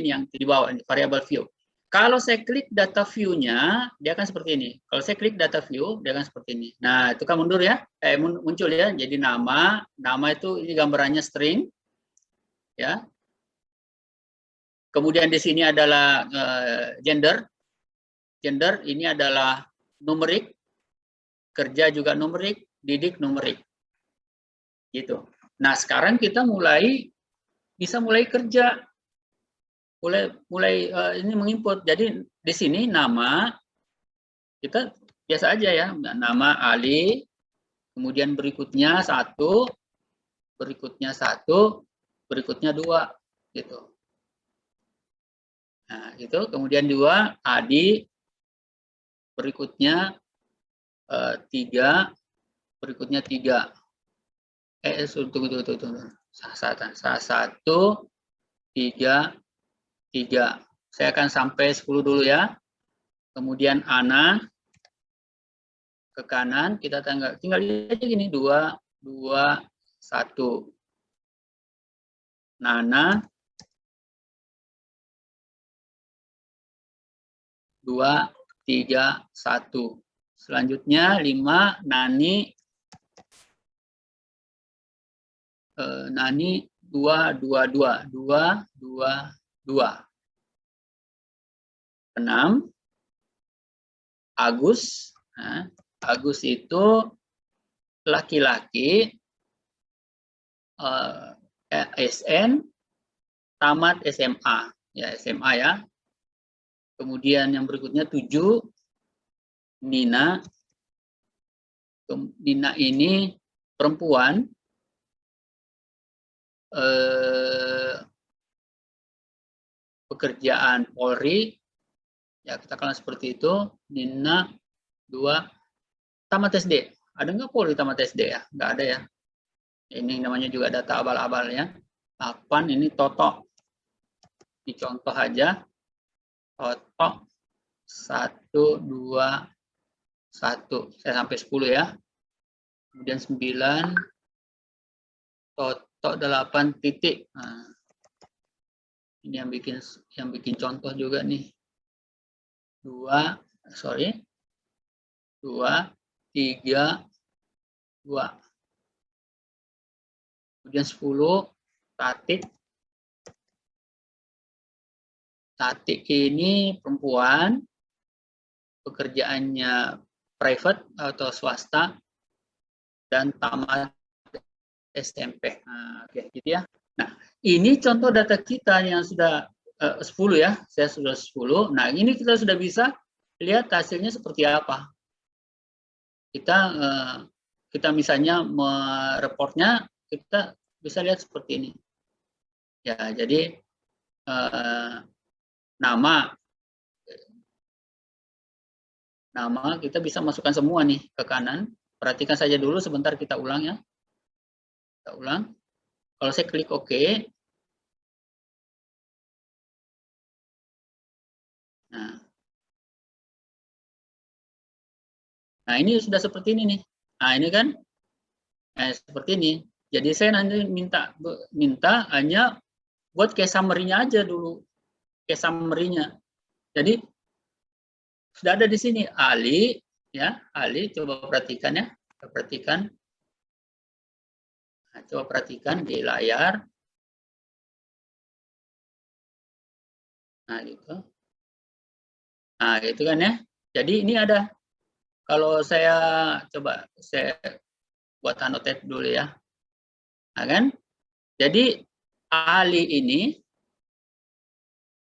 [SPEAKER 1] ini yang di bawah ini, variabel view. Kalau saya klik data view-nya, dia akan seperti ini. Kalau saya klik data view, dia akan seperti ini. Nah, itu kan mundur ya, muncul ya. Jadi nama itu ini gambarannya string, ya. Kemudian di sini adalah gender. Gender ini adalah numerik, kerja juga numerik, didik numerik. Gitu. Nah, sekarang kita bisa mulai kerja. Mulai ini menginput. Jadi di sini nama kita biasa aja ya, nama Ali, kemudian berikutnya 1, berikutnya 1, berikutnya 2 gitu. Nah, itu kemudian 2 Adi, berikutnya 3, berikutnya 3. Tunggu. 1, 3, 3. Saya akan sampai 10 dulu ya. Kemudian Ana ke kanan, kita tinggal lihat aja gini, 2, 2, 1. Nana 2, 3, 1. Selanjutnya 5 Nani 2, 2, 2, 2, 2. 6 Agus. Nah, Agus itu laki-laki, SN, tamat SMA, ya SMA ya. Kemudian yang berikutnya 7 Nina. Nina ini perempuan, pekerjaan Polri, ya katakanlah seperti itu. Nina 2 tamat SD. Ada nggak Polri tamat SD ya? Nggak ada ya. Ini namanya juga data abal-abal ya. 8 ini Toto. Dicontoh aja. Toto 1, 2, 1. Saya sampai 10 ya. Kemudian 9 Toto 8 titik. Nah, ini yang bikin contoh juga nih. 2, 3, 2. Kemudian 10 Tatik ini perempuan, pekerjaannya private atau swasta, dan tamat SMP. Nah, oke, gitu ya. Nah, ini contoh data kita yang sudah 10 ya, saya sudah 10. Nah, ini kita sudah bisa lihat hasilnya seperti apa. Kita misalnya mereportnya, kita bisa lihat seperti ini. Ya, jadi nama kita bisa masukkan semua nih ke kanan. Perhatikan saja dulu, sebentar kita ulang ya. Kita ulang. Kalau saya klik OK. Nah, ini sudah seperti ini nih. Nah, ini kan seperti ini. Jadi saya nanti minta hanya buat kayak summary-nya aja dulu. Kayak summary-nya. Jadi sudah ada di sini Ali ya. Ali, coba perhatikan ya. Perhatikan. Nah, coba perhatikan di layar. Nah, gitu. Nah, gitu kan ya. Jadi ini ada, kalau saya coba saya buat annotate dulu ya. Nah, kan? Jadi Ali ini,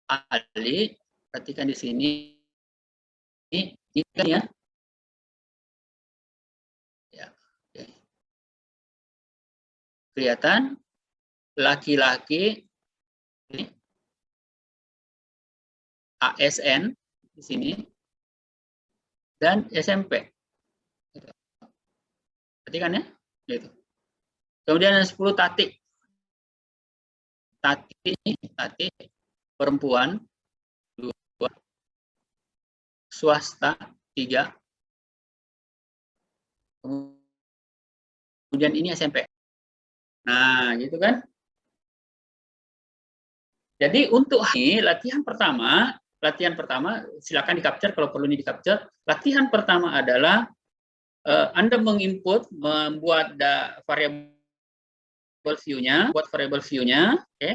[SPEAKER 1] perhatikan di sini, ini kan ya. Ya, oke. Kelihatan laki-laki ini ASN di sini dan SMP. Perhatikan ya, gitu. Kemudian ada 10 Tati. Tati perempuan 2, swasta 3. Kemudian ini SMP. Nah, gitu kan? Jadi untuk ini latihan pertama silakan di-capture kalau perlu ini di-capture. Latihan pertama adalah Anda menginput, membuat variable view-nya, oke.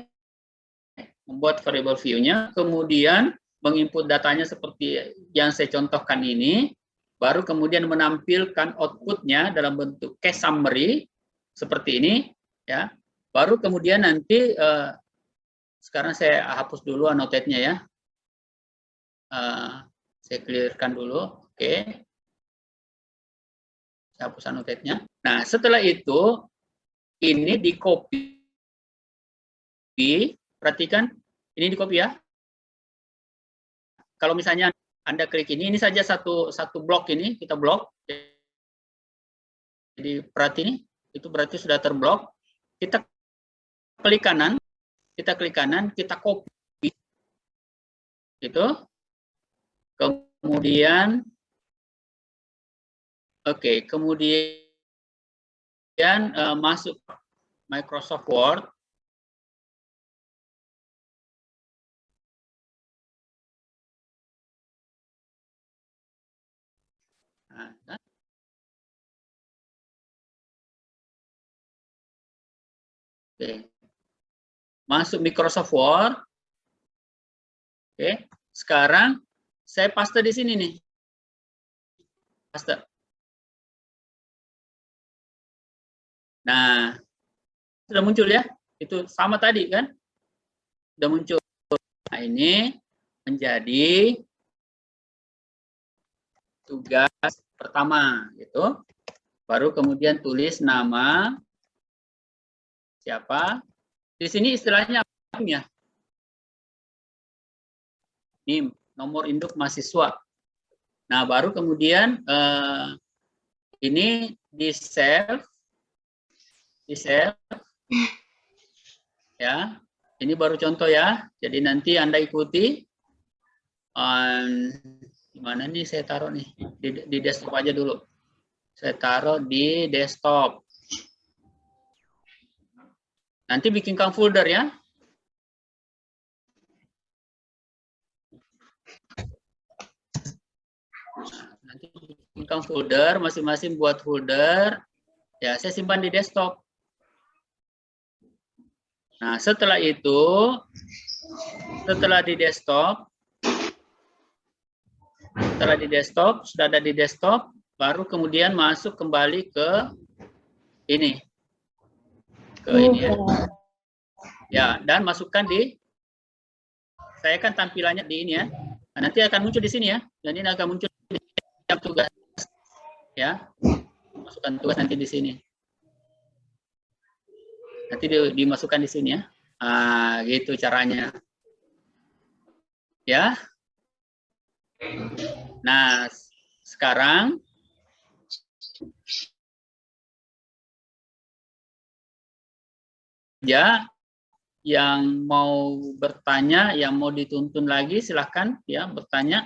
[SPEAKER 1] Membuat variable view-nya, kemudian menginput datanya seperti yang saya contohkan ini, baru kemudian menampilkan output-nya dalam bentuk case summary seperti ini, ya. Baru kemudian nanti sekarang saya hapus dulu annotate-nya ya. Saya clear-kan dulu, oke. Saya hapus annotate-nya. Nah, setelah itu ini di copy, perhatikan ini di copy ya. Kalau misalnya Anda klik ini saja satu blok ini kita blok. Jadi perhati itu berarti sudah terblok. Kita klik kanan, kita copy. Gitu. Kemudian kemudian masuk Microsoft Word. Nah, oke. Masuk Microsoft Word. Oke. Sekarang saya paste di sini nih. Paste. Nah, sudah muncul ya. Itu sama tadi kan? Sudah muncul. Nah, ini menjadi tugas pertama gitu. Baru kemudian tulis nama siapa. Di sini istilahnya apa ya? NIM, nomor induk mahasiswa. Nah, baru kemudian ini di save ya. Ini baru contoh ya. Jadi nanti Anda ikuti. Di mana nih saya taruh nih? Di desktop aja dulu. Saya taruh di desktop. Nanti bikinkan folder ya. Nanti bikinkan folder, masing-masing buat folder. Ya, saya simpan di desktop. Nah, setelah itu, setelah di desktop, sudah ada di desktop, baru kemudian masuk kembali ke ini. Ke ini ya. Ya, dan masukkan di, saya kan tampilannya di ini ya. Nah, nanti akan muncul di sini ya. Dan ini akan muncul di tugas. Ya, masukkan tugas nanti di sini. Nanti dimasukkan di sini ya. Nah, gitu caranya. Ya. Nah, sekarang ya yang mau bertanya, yang mau dituntun lagi silahkan ya bertanya.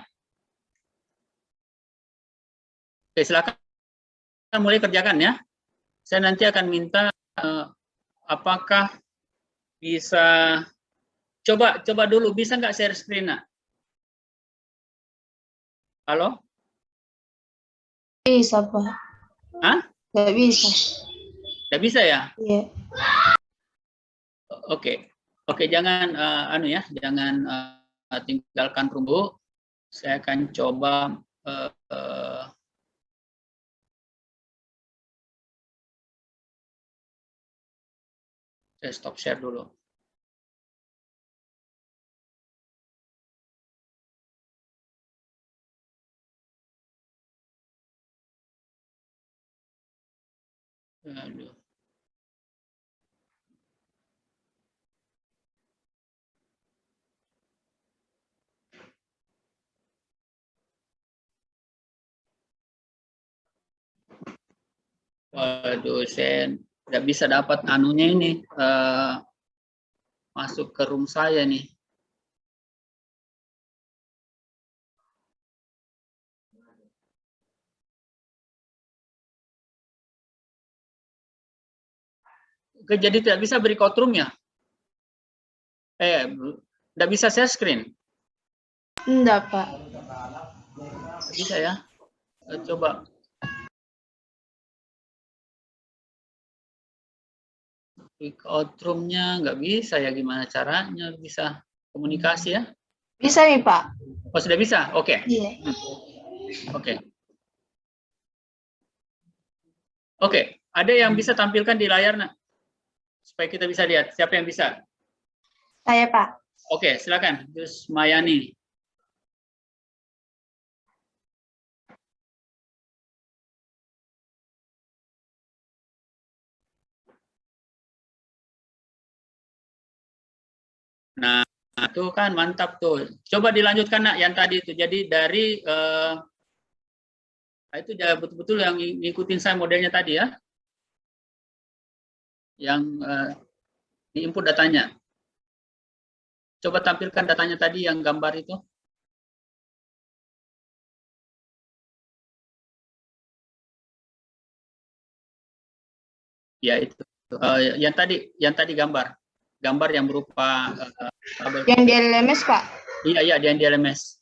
[SPEAKER 1] Oke, silahkan mulai kerjakan ya. Saya nanti akan minta apakah bisa coba dulu, bisa nggak share screen? Nak? Halo?
[SPEAKER 3] Bisa, Pak.
[SPEAKER 1] Hah?
[SPEAKER 3] Nggak bisa.
[SPEAKER 1] Nggak bisa ya?
[SPEAKER 3] Iya.
[SPEAKER 1] Oke, jangan jangan tinggalkan dulu. Saya akan coba Saya stop share dulu. Aduh. Waduh, saya nggak bisa dapat anunya ini, masuk ke room saya nih. Oke, jadi tidak bisa breakout room ya? Nggak bisa share screen?
[SPEAKER 3] Enggak, Pak.
[SPEAKER 1] Bisa ya? Coba. Breakout room-nya nggak bisa ya, gimana caranya bisa komunikasi ya?
[SPEAKER 3] Bisa nih, Pak.
[SPEAKER 1] Oh, sudah bisa? Oke.
[SPEAKER 3] Iya.
[SPEAKER 1] Oke. Oke, ada yang bisa tampilkan di layar, nak? Supaya kita bisa lihat. Siapa yang bisa?
[SPEAKER 3] Saya, Pak.
[SPEAKER 1] Oke, silakan. Jus Mayani. Nah, itu kan mantap tuh. Coba dilanjutkan, nak, yang tadi itu. Jadi dari itu betul-betul yang ngikutin saya modelnya tadi ya. Yang di input datanya. Coba tampilkan datanya tadi yang gambar itu. Ya itu. Yang tadi gambar yang berupa
[SPEAKER 3] Yang di LMS, Pak.
[SPEAKER 1] Iya, yang di LMS.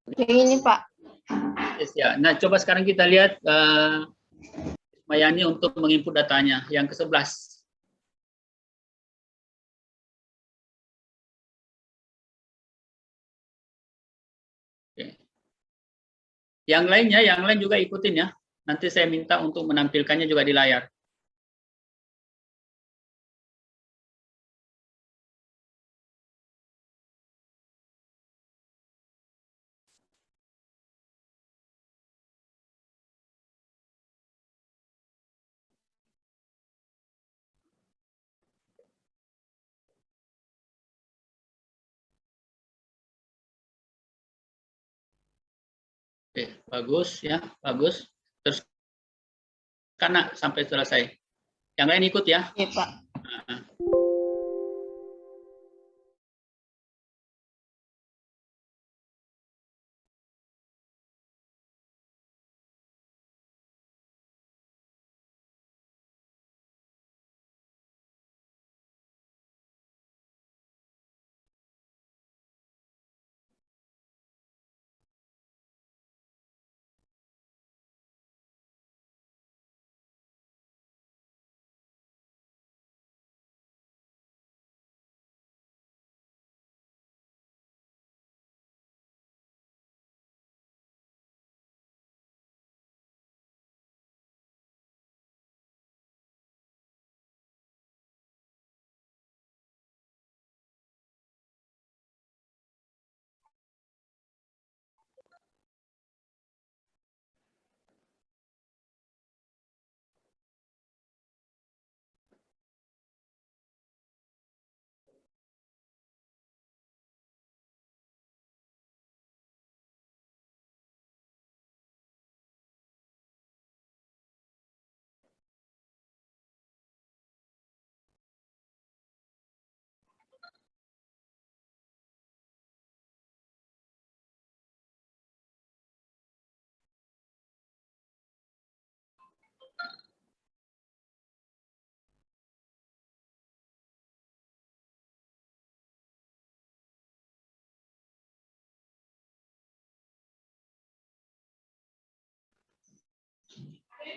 [SPEAKER 3] Yang ini, Pak.
[SPEAKER 1] Yes, ya. Nah, coba sekarang kita lihat Mayani untuk menginput datanya yang ke-11. Oke. Yang lain juga ikutin ya. Nanti saya minta untuk menampilkannya juga di layar. Oke, bagus ya, bagus. Terus karena sampai selesai. Yang lain ikut ya.
[SPEAKER 3] Iya, Pak.
[SPEAKER 1] Nah.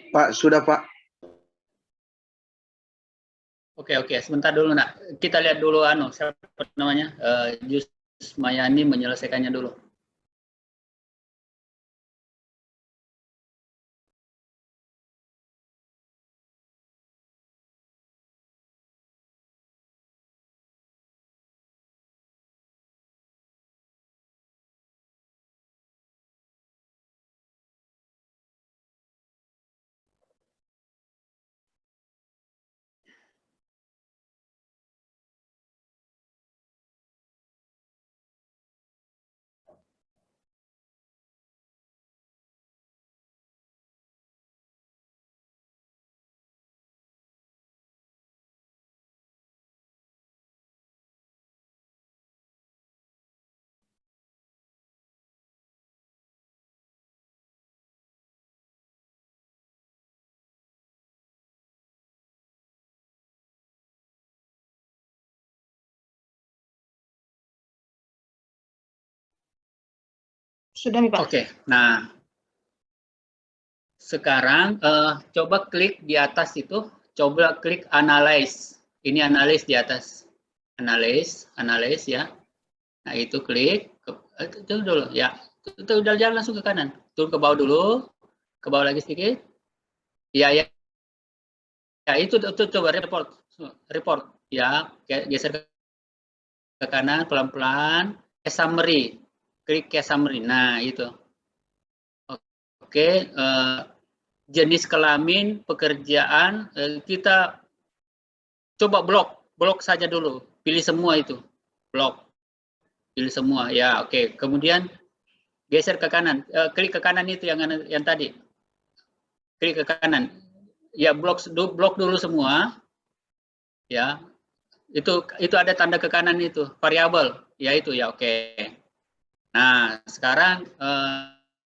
[SPEAKER 4] Pak, sudah Pak.
[SPEAKER 1] Oke, sebentar dulu nak. Kita lihat dulu siapa namanya? Jus Mayani menyelesaikannya dulu.
[SPEAKER 3] Sudah nih Pak.
[SPEAKER 1] Oke, nah sekarang coba klik di atas itu, coba klik analyze. Ini analyze di atas, analyze ya. Nah itu klik, itu dulu ya, itu udah jalan langsung ke kanan, turun ke bawah dulu, ke bawah lagi sedikit. Ya, itu coba report ya, geser ke kanan pelan-pelan, summary, klik summary. Nah itu. Oke, jenis kelamin, pekerjaan, kita coba blok saja dulu, pilih semua itu, blok, pilih semua ya. Oke, kemudian geser ke kanan, klik ke kanan itu yang tadi, klik ke kanan, ya blok dulu semua, ya. Itu ada tanda ke kanan itu, variabel, ya itu ya. Oke. Nah sekarang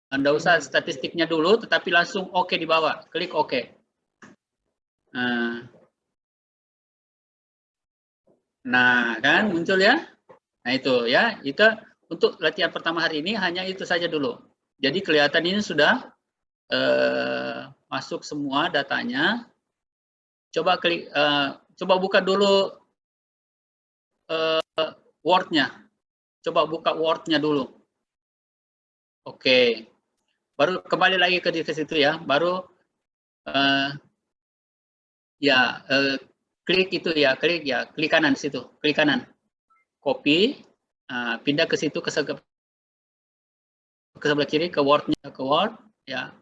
[SPEAKER 1] Anda usah statistiknya dulu, tetapi langsung oke di bawah, klik oke. Nah, kan muncul ya. Nah, itu ya. Itu untuk latihan pertama hari ini hanya itu saja dulu. Jadi kelihatan ini sudah masuk semua datanya. Coba klik coba buka dulu Word-nya. Coba buka Word-nya dulu. Oke. Baru kembali lagi ke situ ya. Baru klik itu ya, klik kanan situ, klik kanan. Copy, pindah ke situ ke sebelah kiri, ke Word-nya, ke Word ya.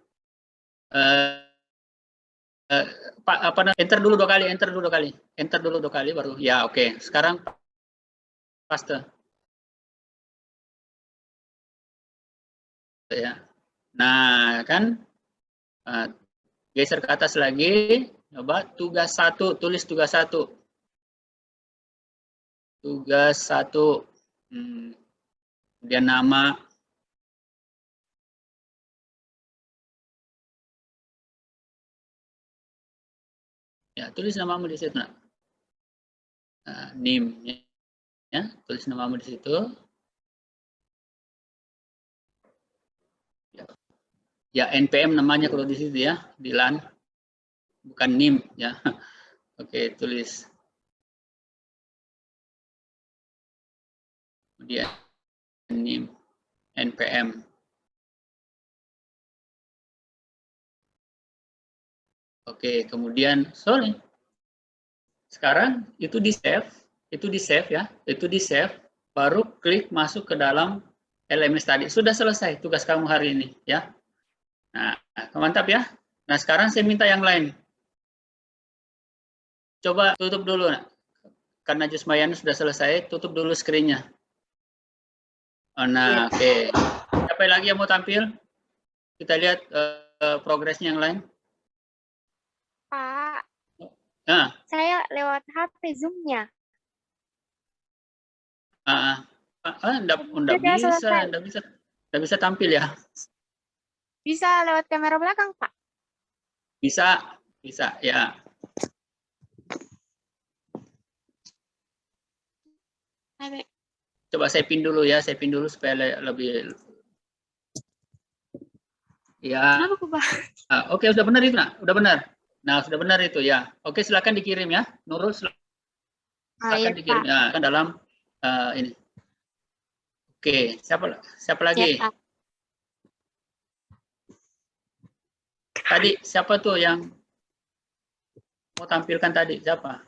[SPEAKER 1] Enter dulu 2 kali, enter dulu 2 kali baru ya. Oke. Sekarang paste ya. Nah kan geser ke atas lagi, coba tugas 1, tulis tugas 1, kemudian nama, ya tulis namamu di situ. NIM ya, tulis namamu di situ. Ya NPM namanya kalau di situ ya, di LAN, bukan NIM ya. Oke, tulis. Kemudian NIM, NPM. Oke, kemudian sekarang itu di save ya, itu di save, baru klik masuk ke dalam LMS tadi. Sudah selesai tugas kamu hari ini ya. Nah, mantap ya. Nah, sekarang saya minta yang lain. Coba tutup dulu. Karena Jusmayani sudah selesai, tutup dulu screen-nya. Nah, oke. Siapa lagi yang mau tampil? Kita lihat progresnya yang lain.
[SPEAKER 5] Pak,
[SPEAKER 1] Nah,
[SPEAKER 5] saya lewat HP Zoom-nya.
[SPEAKER 1] Enggak bisa tampil ya?
[SPEAKER 5] Bisa lewat kamera belakang, Pak?
[SPEAKER 1] Bisa ya. Coba saya pin dulu ya, supaya lebih Ya.
[SPEAKER 5] Kenapa aku bahas?
[SPEAKER 1] Oke, sudah benar itu, nak. Udah benar. Nah, sudah benar itu ya. Oke, silakan dikirim ya. Nurul, silakan
[SPEAKER 5] Iya,
[SPEAKER 1] dikirim
[SPEAKER 5] Pak.
[SPEAKER 1] ya, kan dalam ini. Oke, siapa
[SPEAKER 5] Siap,
[SPEAKER 1] lagi?
[SPEAKER 5] Pak.
[SPEAKER 1] Tadi siapa tuh yang mau tampilkan tadi? Siapa?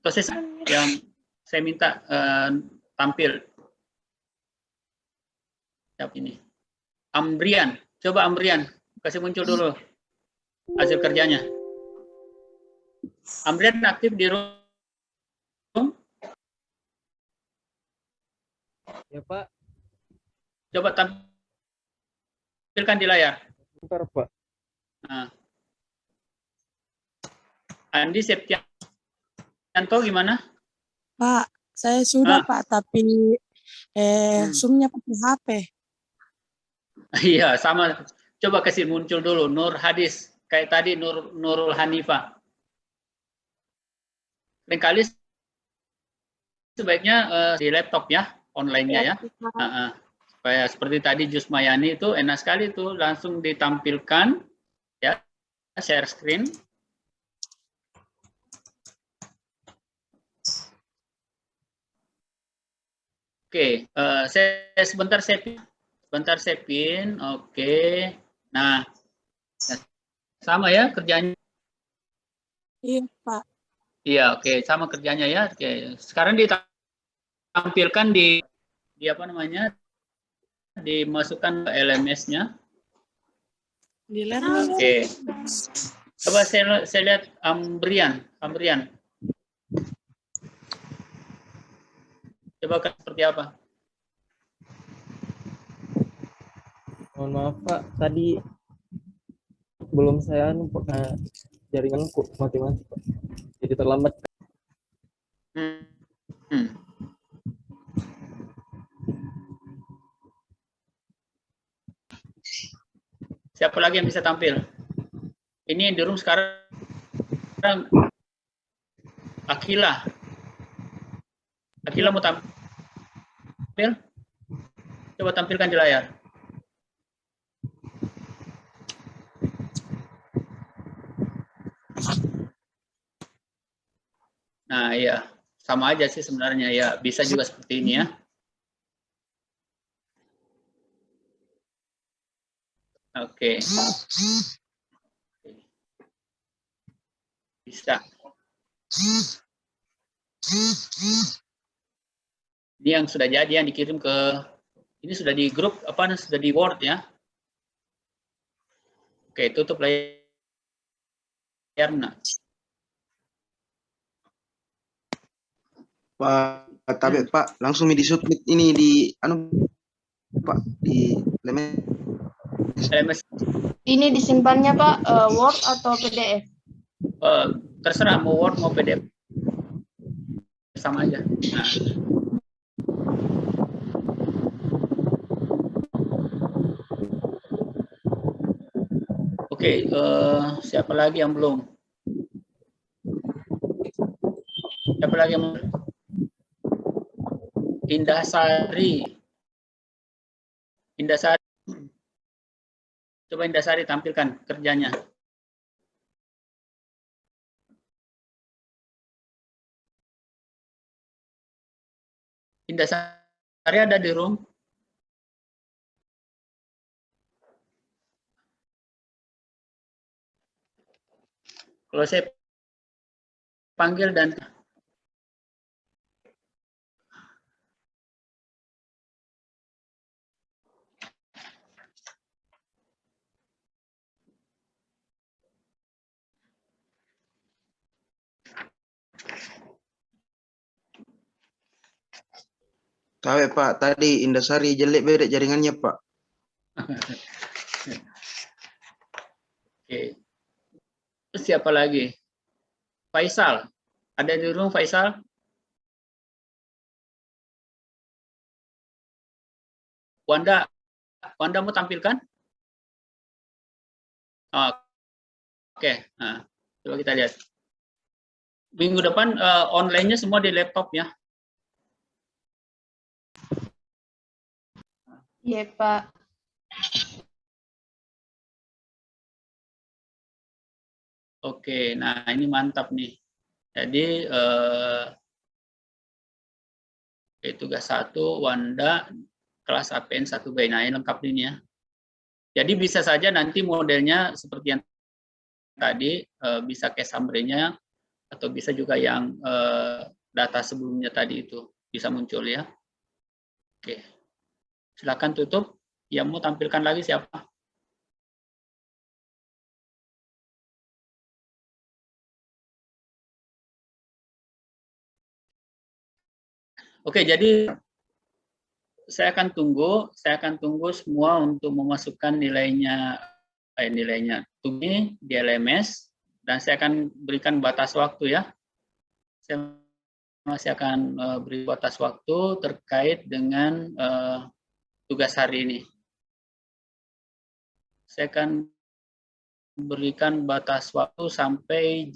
[SPEAKER 1] Proses yang saya minta tampil. Siapa ini? Ambrian. Coba Ambrian, kasih muncul dulu hasil kerjanya. Ambrian aktif di room?
[SPEAKER 2] Ya Pak,
[SPEAKER 1] Coba tampilkan di layar.
[SPEAKER 2] bentar Pak.
[SPEAKER 1] Nah. Andi Septianto gimana?
[SPEAKER 4] Pak, saya sudah Pak, tapi Zoom-nya pakai HP.
[SPEAKER 1] Iya, sama. Coba kasih muncul dulu Nur Hadis. Kayak tadi Nurul Hanifah. Lain sebaiknya di laptop ya, online-nya ya. Supaya seperti tadi Jusmayani itu enak sekali itu langsung ditampilkan ya, share screen. Oke, saya sebentar saya pin. Oke. Nah, sama ya kerjanya.
[SPEAKER 4] Iya, Pak.
[SPEAKER 1] Iya, oke, sama kerjanya ya. Oke, sekarang ditampilkan di apa namanya? Dimasukkan ke LMS-nya.
[SPEAKER 4] Di learning.
[SPEAKER 1] Oke. Coba saya lihat Ambrian. Coba seperti apa?
[SPEAKER 2] Mohon maaf Pak, tadi belum saya jaringanku mati-mati Pak. Jadi terlambat.
[SPEAKER 1] Siapa lagi yang bisa tampil? Ini di room sekarang Akila. Akila mau tampil? Coba tampilkan di layar. Nah, iya. Sama aja sih sebenarnya ya. Bisa juga seperti ini ya. Oke. Bisa. Ini yang sudah jadi, yang dikirim ke, ini sudah di grup, sudah di Word ya. Oke, tutup layarnya.
[SPEAKER 6] Pak, tapi Pak, langsung di submit ini di, Pak, di
[SPEAKER 1] LMS.
[SPEAKER 3] Ini disimpannya Pak, Word atau PDF?
[SPEAKER 1] Terserah mau Word mau PDF. Sama aja. Nah. Oke, siapa lagi yang belum? Siapa lagi yang belum? Indahsari. Coba Indahsari tampilkan kerjanya. Indahsari ada di room? Kalau saya panggil dan
[SPEAKER 6] tahu ya Pak, tadi Indasari jelek beda jaringannya Pak.
[SPEAKER 1] Oke. Terus siapa lagi? Faisal. Ada di room Faisal? Wanda mau tampilkan? Oh, oke. Nah, coba kita lihat. Minggu depan online-nya semua di laptop ya.
[SPEAKER 3] Iya, Pak.
[SPEAKER 1] Oke, nah ini mantap nih. Jadi tugas 1 Wanda kelas APN 1B. Nah, ini lengkap ini ya. Jadi bisa saja nanti modelnya seperti yang tadi, bisa case summary-nya atau bisa juga yang data sebelumnya tadi itu bisa muncul ya. Oke. Silakan tutup. Yang mau tampilkan lagi siapa? Oke, jadi saya akan tunggu semua untuk memasukkan nilainya di LMS, dan saya akan berikan batas waktu ya. Saya masih akan beri batas waktu terkait dengan tugas hari ini. Saya akan berikan batas waktu sampai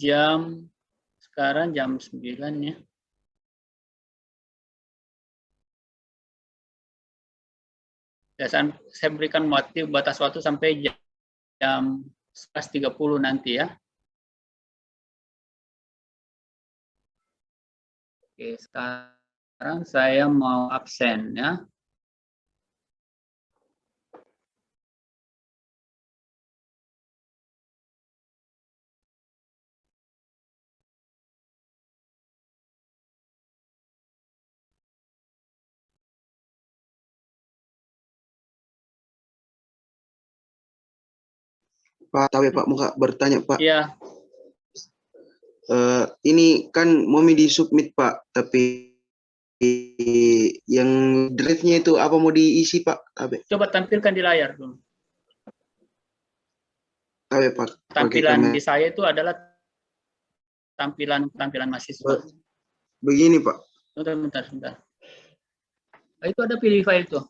[SPEAKER 1] sekarang jam 9 ya. Saya berikan batas waktu sampai jam 11.30 nanti ya. Oke, sekarang saya mau absen ya.
[SPEAKER 6] Pak, tapi Pak mau bertanya Pak.
[SPEAKER 1] Iya.
[SPEAKER 6] Ini kan mau di submit Pak, tapi yang drive-nya itu apa mau diisi Pak? Tabe.
[SPEAKER 1] Coba tampilkan di layar dulu.
[SPEAKER 6] Tabe Pak.
[SPEAKER 1] Tampilan di saya itu adalah tampilan mahasiswa.
[SPEAKER 6] Begini Pak.
[SPEAKER 1] Bentar. Nah, itu ada pilih file tuh.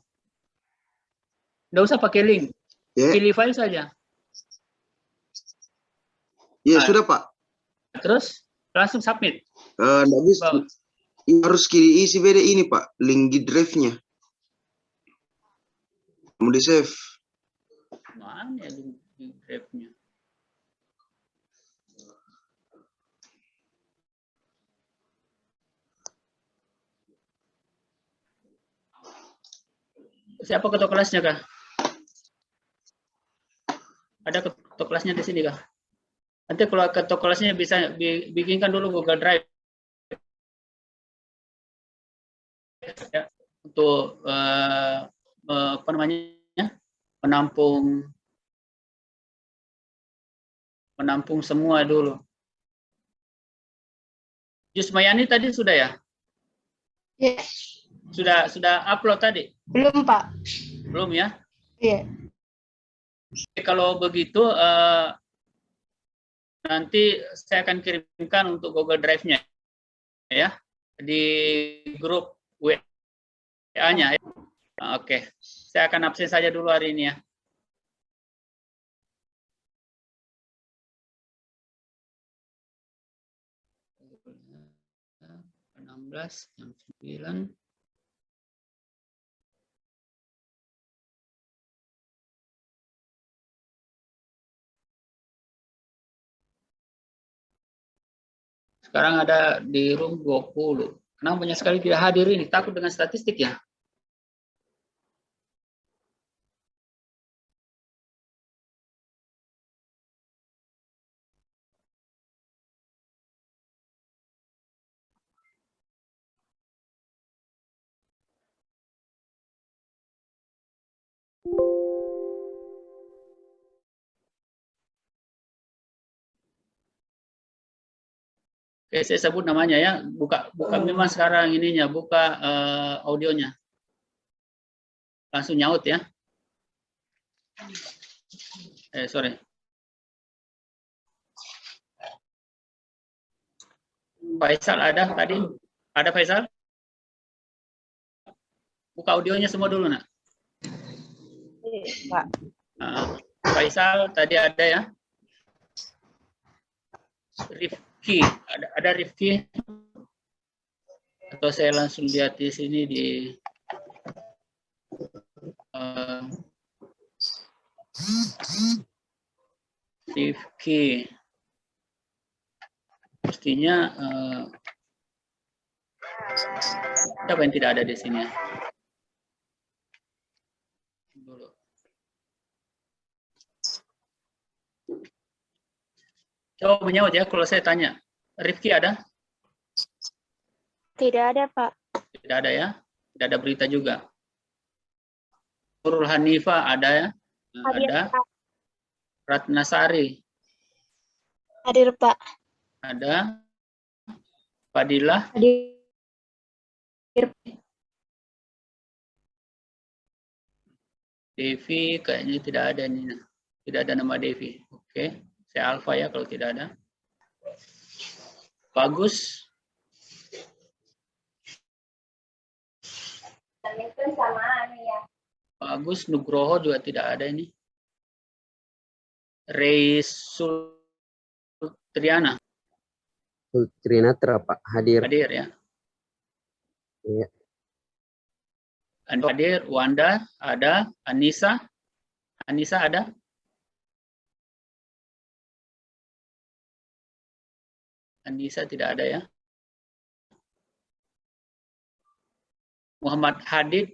[SPEAKER 1] Nggak usah pakai link.
[SPEAKER 6] Yeah.
[SPEAKER 1] Pilih file saja.
[SPEAKER 6] Iya, sudah Pak.
[SPEAKER 1] Terus langsung submit.
[SPEAKER 6] Nggak bisa. Harus isi beda ini Pak, link di drive-nya. Mau di save.
[SPEAKER 1] Mana ya link di drive-nya? Siapa ketua kelasnya kah? Ada ketua kelasnya di sini kah? Nanti kalau ketua kelasnya bisa bikinkan dulu Google Drive ya, untuk apa namanya, menampung semua dulu. Jusmayani tadi sudah ya?
[SPEAKER 3] Iya.
[SPEAKER 1] Sudah upload tadi?
[SPEAKER 3] Belum, Pak.
[SPEAKER 1] Belum ya?
[SPEAKER 3] Iya.
[SPEAKER 1] Kalau begitu nanti saya akan kirimkan untuk Google Drive-nya ya di grup WA-nya ya. Oke, saya akan absen saja dulu hari ini ya. Jam 9. Sekarang ada di room 20. Kenapa banyak sekali tidak hadir ini? Takut dengan statistik ya? Oke, saya sebut namanya ya. Buka memang sekarang ininya, buka audionya. Langsung nyaut ya. Sorry. Faisal ada tadi? Ada Faisal? Buka audionya semua dulu, nak.
[SPEAKER 5] Pak.
[SPEAKER 1] Faisal tadi ada ya. Rifki, ada Rifki. Atau saya langsung lihat di sini di Rifki. Mestinya siapa yang tidak ada di sini? Dulu. Coba menjawab ya kalau saya tanya. Rifki ada?
[SPEAKER 5] Tidak ada, Pak.
[SPEAKER 1] Tidak ada ya? Tidak ada berita juga. Nurul Hanifah ada ya?
[SPEAKER 5] Hadir,
[SPEAKER 1] Ada.
[SPEAKER 5] Pak.
[SPEAKER 1] Ratnasari
[SPEAKER 5] Hadir, Pak.
[SPEAKER 1] ada. Fadilah
[SPEAKER 3] Hadir.
[SPEAKER 1] Devi kayaknya tidak ada nih. Tidak ada nama Devi. Oke, saya Alfa ya kalau tidak ada. Bagus. Bagus Nugroho juga tidak ada ini. Sultriana
[SPEAKER 7] Sultrinatra Pak hadir.
[SPEAKER 1] hadir ya.
[SPEAKER 7] Iya.
[SPEAKER 1] Hadir. Wanda ada. Anissa ada. Anissa tidak ada ya. Muhammad Hadid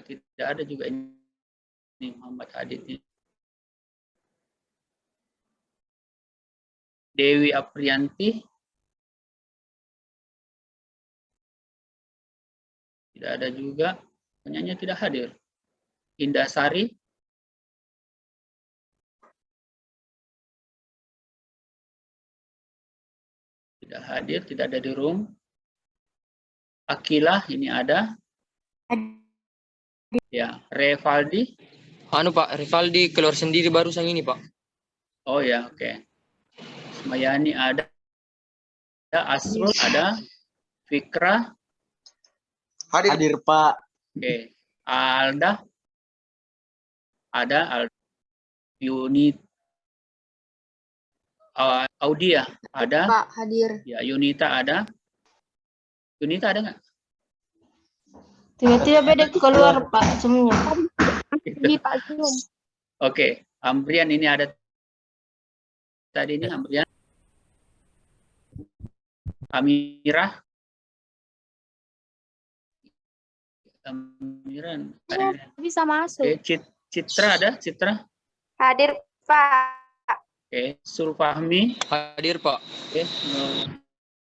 [SPEAKER 1] tidak ada juga ini Muhammad Hadid ini. Dewi Aprianti tidak ada juga, penyanyi tidak hadir. Indah Sari tidak hadir, tidak ada di room. Akilah ini ada. Ya, Revaldi.
[SPEAKER 8] Anu Pak, Rivaldi keluar sendiri barusan ini Pak.
[SPEAKER 1] Oh ya, oke. Semayani ada. Asrul ada. Fikra.
[SPEAKER 7] Hadir Pak.
[SPEAKER 1] Oke. Alda. Ada. Alda. Unit. Audia ada.
[SPEAKER 3] Pak, hadir.
[SPEAKER 1] Ya, Yunita ada. Yunita ada nggak?
[SPEAKER 3] Tiba-tiba beda keluar, Pak, semuanya.
[SPEAKER 5] Di Pak Zoom.
[SPEAKER 1] Oke, Ambrian ini ada tadi ini Ambrian. Amirah. Amiran.
[SPEAKER 5] Bisa masuk.
[SPEAKER 1] Oke, Citra ada? Citra.
[SPEAKER 5] Hadir, Pak.
[SPEAKER 1] Oke, Sulfahmi.
[SPEAKER 8] Hadir Pak.
[SPEAKER 1] Oke,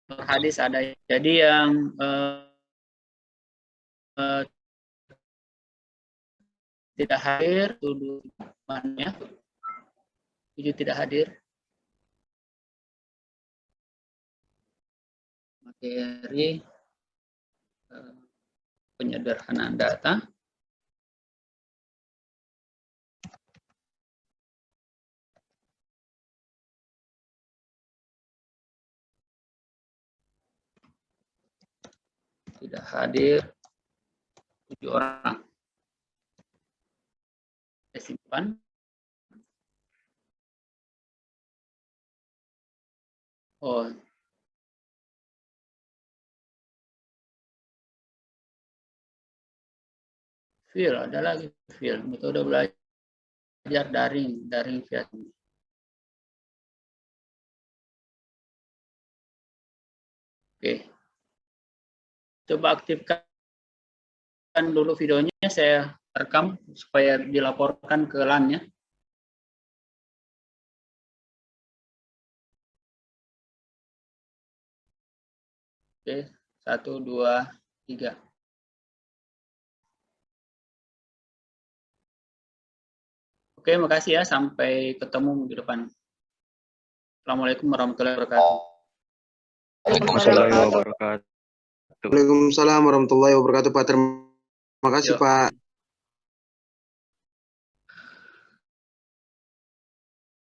[SPEAKER 1] Nur Hadis ada. Jadi yang tidak hadir, tuduh mana? 7 tidak hadir. Materi penyederhanaan data. Tidak hadir 7 orang. Saya simpan. Oh. Phil, ada lagi Phil. Metode belajar daring via. Oke. Coba aktifkan dulu videonya, saya rekam supaya dilaporkan ke LAN-nya. Oke, 1, 2, 3. Oke, makasih ya. Sampai ketemu di depan. Assalamualaikum warahmatullahi wabarakatuh.
[SPEAKER 2] Waalaikumsalam warahmatullahi wabarakatuh.
[SPEAKER 6] Waalaikumsalam warahmatullahi wabarakatuh Pak. Terima kasih
[SPEAKER 1] Yuk.
[SPEAKER 6] Pak.